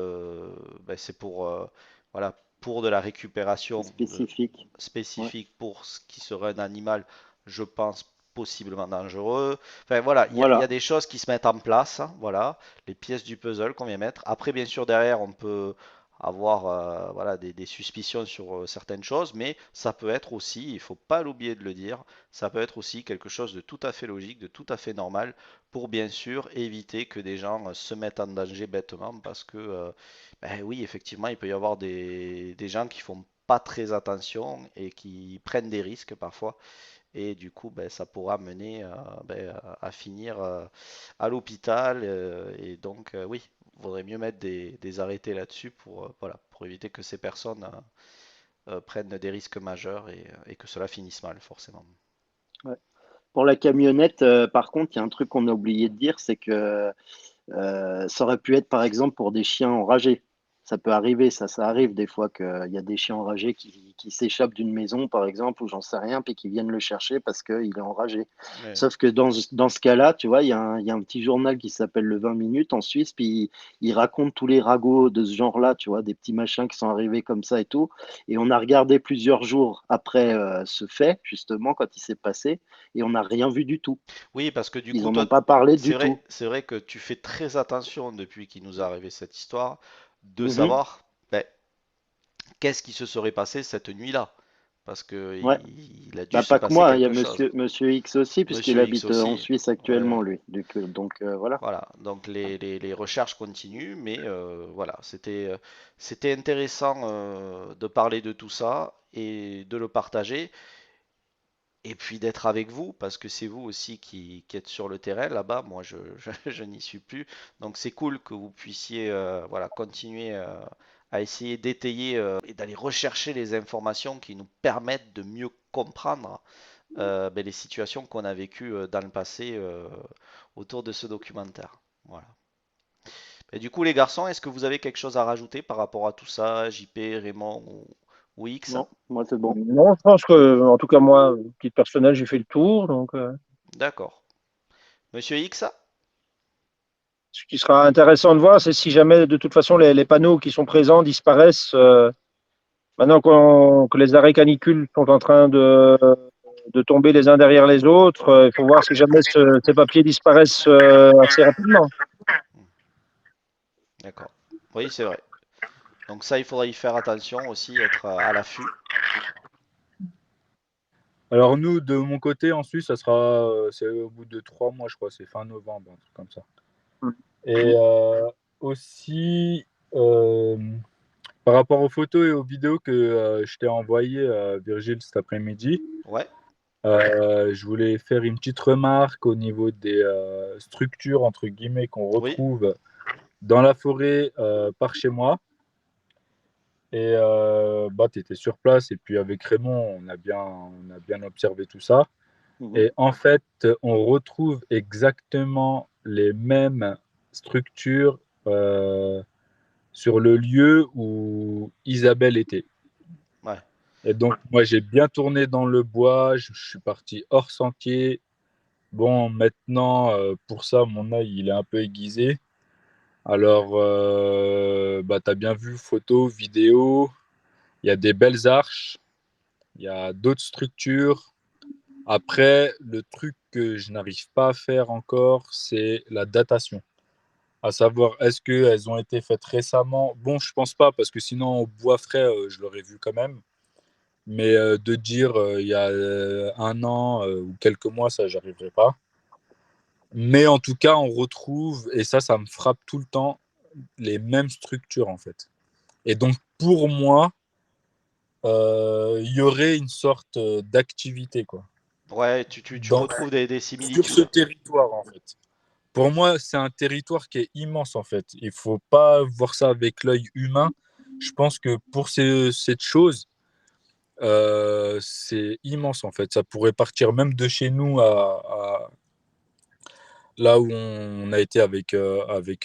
Speaker 3: c'est pour voilà, pour de la récupération
Speaker 1: Spécifique.
Speaker 3: spécifique pour ce qui serait un animal, je pense, possiblement dangereux. Enfin voilà, il y a
Speaker 1: Voilà.
Speaker 3: des choses qui se mettent en place, hein, voilà, les pièces du puzzle qu'on vient mettre. Après, bien sûr, derrière, on peut avoir voilà, des suspicions sur certaines choses, mais ça peut être aussi, il faut pas l'oublier de le dire, ça peut être aussi quelque chose de tout à fait logique, de tout à fait normal, pour bien sûr éviter que des gens se mettent en danger bêtement, parce que ben oui, effectivement, il peut y avoir des gens qui font pas très attention et qui prennent des risques parfois. Et du coup, ben, ça pourra mener ben, à finir à l'hôpital. Et donc, oui, il vaudrait mieux mettre des arrêtés là-dessus pour, voilà, pour éviter que ces personnes prennent des risques majeurs et que cela finisse mal, forcément.
Speaker 1: Ouais. Pour la camionnette, par contre, il y a un truc qu'on a oublié de dire, c'est que ça aurait pu être par exemple pour des chiens enragés. Ça peut arriver, ça arrive des fois qu'il y a des chiens enragés qui s'échappent d'une maison, par exemple, ou j'en sais rien, puis qui viennent le chercher parce qu'il est enragé.
Speaker 3: Ouais.
Speaker 1: Sauf que dans ce cas-là, tu vois, il y a un petit journal qui s'appelle le 20 minutes en Suisse, puis il raconte tous les ragots de ce genre-là, tu vois, des petits machins qui sont arrivés comme ça et tout. Et on a regardé plusieurs jours après ce fait, justement, quand il s'est passé, et on n'a rien vu du tout.
Speaker 3: Oui, parce que du
Speaker 1: Ils
Speaker 3: coup,
Speaker 1: en
Speaker 3: toi,
Speaker 1: ont pas parlé du tout.
Speaker 3: c'est vrai que tu fais très attention depuis qu'il nous est arrivé cette histoire de
Speaker 1: Mhm.
Speaker 3: savoir ben, qu'est-ce qui se serait passé cette nuit-là. Parce que
Speaker 1: Ouais.
Speaker 3: il a dû
Speaker 1: Bah,
Speaker 3: se
Speaker 1: pas que
Speaker 3: passer
Speaker 1: moi, hein, il y a
Speaker 3: quelque chose.
Speaker 1: Monsieur X aussi, puisqu'il
Speaker 3: Monsieur X
Speaker 1: habite en
Speaker 3: aussi.
Speaker 1: Suisse
Speaker 3: Ouais.
Speaker 1: actuellement, lui. Donc, voilà.
Speaker 3: Voilà, donc les recherches continuent, mais voilà, c'était intéressant de parler de tout ça et de le partager, et puis d'être avec vous, parce que c'est vous aussi qui êtes sur le terrain là-bas, moi je n'y suis plus, donc c'est cool que vous puissiez voilà, continuer à essayer d'étayer et d'aller rechercher les informations qui nous permettent de mieux comprendre ben, les situations qu'on a vécues dans le passé autour de ce documentaire. Voilà. Et du coup, les garçons, est-ce que vous avez quelque chose à rajouter par rapport à tout ça, JP, Raymond ou X?
Speaker 1: Non, moi c'est bon.
Speaker 4: Non, je pense que, en tout cas, moi, titre personnel, j'ai fait le tour. Donc,
Speaker 3: D'accord. Monsieur X?
Speaker 4: ce qui sera intéressant de voir, c'est si jamais, de toute façon, les panneaux qui sont présents disparaissent. Maintenant que les arrêts canicules sont en train de tomber les uns derrière les autres, il faut voir si jamais ces papiers disparaissent assez rapidement.
Speaker 3: D'accord. Oui, c'est vrai. Donc ça, il faudra y faire attention aussi, être à l'affût.
Speaker 5: Alors nous, de mon côté, en Suisse, ça sera, c'est au bout de 3 mois, je crois, c'est fin novembre, un truc comme ça. Et aussi, euh, par rapport aux photos et aux vidéos que je t'ai envoyées, Virgile, cet après-midi,
Speaker 3: Ouais,
Speaker 5: je voulais faire une petite remarque au niveau des structures, entre guillemets, qu'on
Speaker 3: oui,
Speaker 5: retrouve dans la forêt par chez moi. Et bah, tu étais sur place, et puis avec Raymond, on a bien observé tout ça.
Speaker 1: Mhm.
Speaker 5: Et en fait, on retrouve exactement les mêmes structures sur le lieu où Isabelle était.
Speaker 3: ouais,
Speaker 5: Et donc, moi, j'ai bien tourné dans le bois, je suis parti hors sentier. Bon, maintenant, pour ça, mon œil, il est un peu aiguisé. Alors, bah, tu as bien vu, photos, vidéos, il y a des belles arches, il y a d'autres structures. Après, le truc que je n'arrive pas à faire encore, c'est la datation. À savoir, est-ce qu'elles ont été faites récemment? Bon, je pense pas, parce que sinon, au bois frais, je l'aurais vu quand même. Mais de dire il y a 1 an ou quelques mois, ça, j'arriverai pas. Mais en tout cas, on retrouve, et ça me frappe tout le temps, les mêmes structures, en fait. Et donc, pour moi, il y aurait une sorte d'activité, quoi,
Speaker 3: ouais, tu
Speaker 5: dans,
Speaker 3: retrouves des
Speaker 5: sur ce
Speaker 3: similitudes.
Speaker 5: territoire, en fait. Pour moi, c'est un territoire qui est immense, en fait. Il ne faut pas voir ça avec l'œil humain. Je pense que pour cette chose, c'est immense, en fait. Ça pourrait partir même de chez nous à là où on a été avec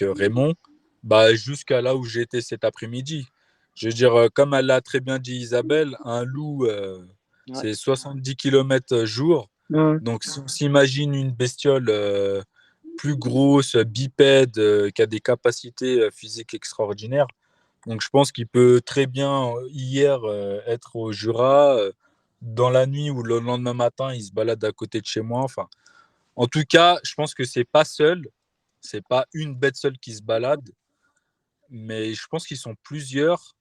Speaker 5: Raymond, bah, jusqu'à là où j'étais cet après-midi. Je veux dire, comme elle l'a très bien dit Isabelle, un loup,
Speaker 1: Ouais.
Speaker 5: c'est 70 km jour.
Speaker 4: Mhm.
Speaker 5: Donc, si on s'imagine une bestiole plus grosse, bipède, qui a des capacités physiques extraordinaires, Donc je pense qu'il peut très bien hier être au Jura, dans la nuit ou le lendemain matin, il se balade à côté de chez moi. Enfin, en tout cas, je pense que c'est pas seul, c'est pas une bête seule qui se balade, mais je pense qu'ils sont plusieurs.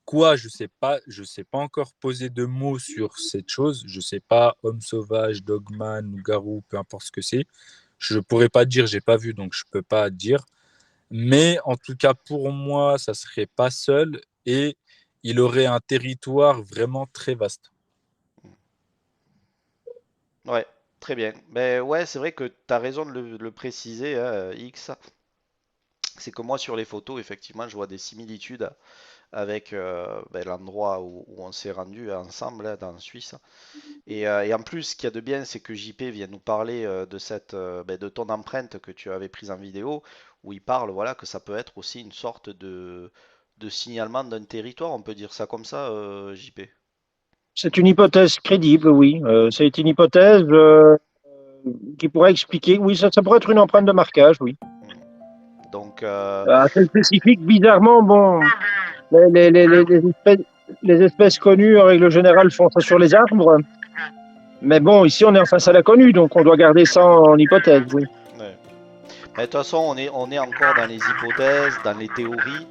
Speaker 5: Quoi, je sais pas encore poser de mots sur cette chose. Je sais pas, homme sauvage, dogman, loup-garou, peu importe ce que c'est. Je pourrais pas dire, j'ai pas vu, donc je peux pas dire. Mais en tout cas, pour moi, ça serait pas seul et il aurait un territoire vraiment très vaste.
Speaker 3: Ouais, très bien. Mais ouais, c'est vrai que tu as raison de le préciser, hein, X. C'est que moi, sur les photos, effectivement, je vois des similitudes avec l'endroit où on s'est rendu ensemble, là, dans la Suisse. Et en plus, ce qu'il y a de bien, c'est que JP vient nous parler de ton empreinte que tu avais prise en vidéo, où il parle, voilà, que ça peut être aussi une sorte de signalement d'un territoire, on peut dire ça comme ça, JP.
Speaker 4: C'est une hypothèse crédible, oui. C'est une hypothèse qui pourrait expliquer, oui, ça pourrait être une empreinte de marquage, oui.
Speaker 3: Donc,
Speaker 4: Assez spécifique, bizarrement, bon, les espèces connues, en règle générale, font ça sur les arbres. Mais bon, ici, on est en face à la connue, donc on doit garder ça en hypothèse, oui.
Speaker 3: ouais. Mais de toute façon, on est encore dans les hypothèses, dans les théories,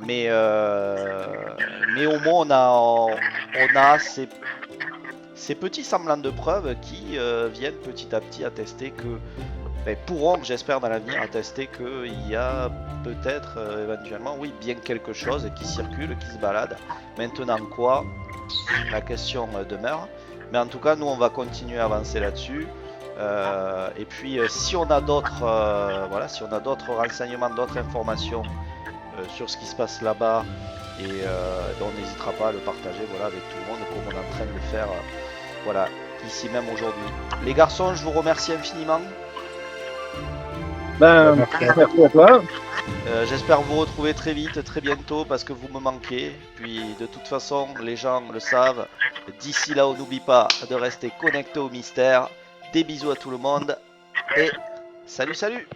Speaker 3: mais au moins on a ces petits semblants de preuves qui viennent petit à petit attester que, pourront, j'espère dans l'avenir, attester qu'il y a peut-être éventuellement, oui, bien quelque chose qui circule, qui se balade. Maintenant quoi, la question demeure. Mais en tout cas, nous, on va continuer à avancer là-dessus. Et puis, si on a d'autres si on a d'autres renseignements, d'autres informations sur ce qui se passe là-bas, on n'hésitera pas à le partager avec tout le monde, comme on est en train de le faire ici même aujourd'hui. Les garçons, je vous remercie infiniment.
Speaker 4: Merci à toi.
Speaker 3: J'espère vous retrouver très vite, très bientôt, parce que vous me manquez. Puis de toute façon, les gens le savent. D'ici là, on n'oublie pas de rester connecté au mystère. Des bisous à tout le monde et salut, salut!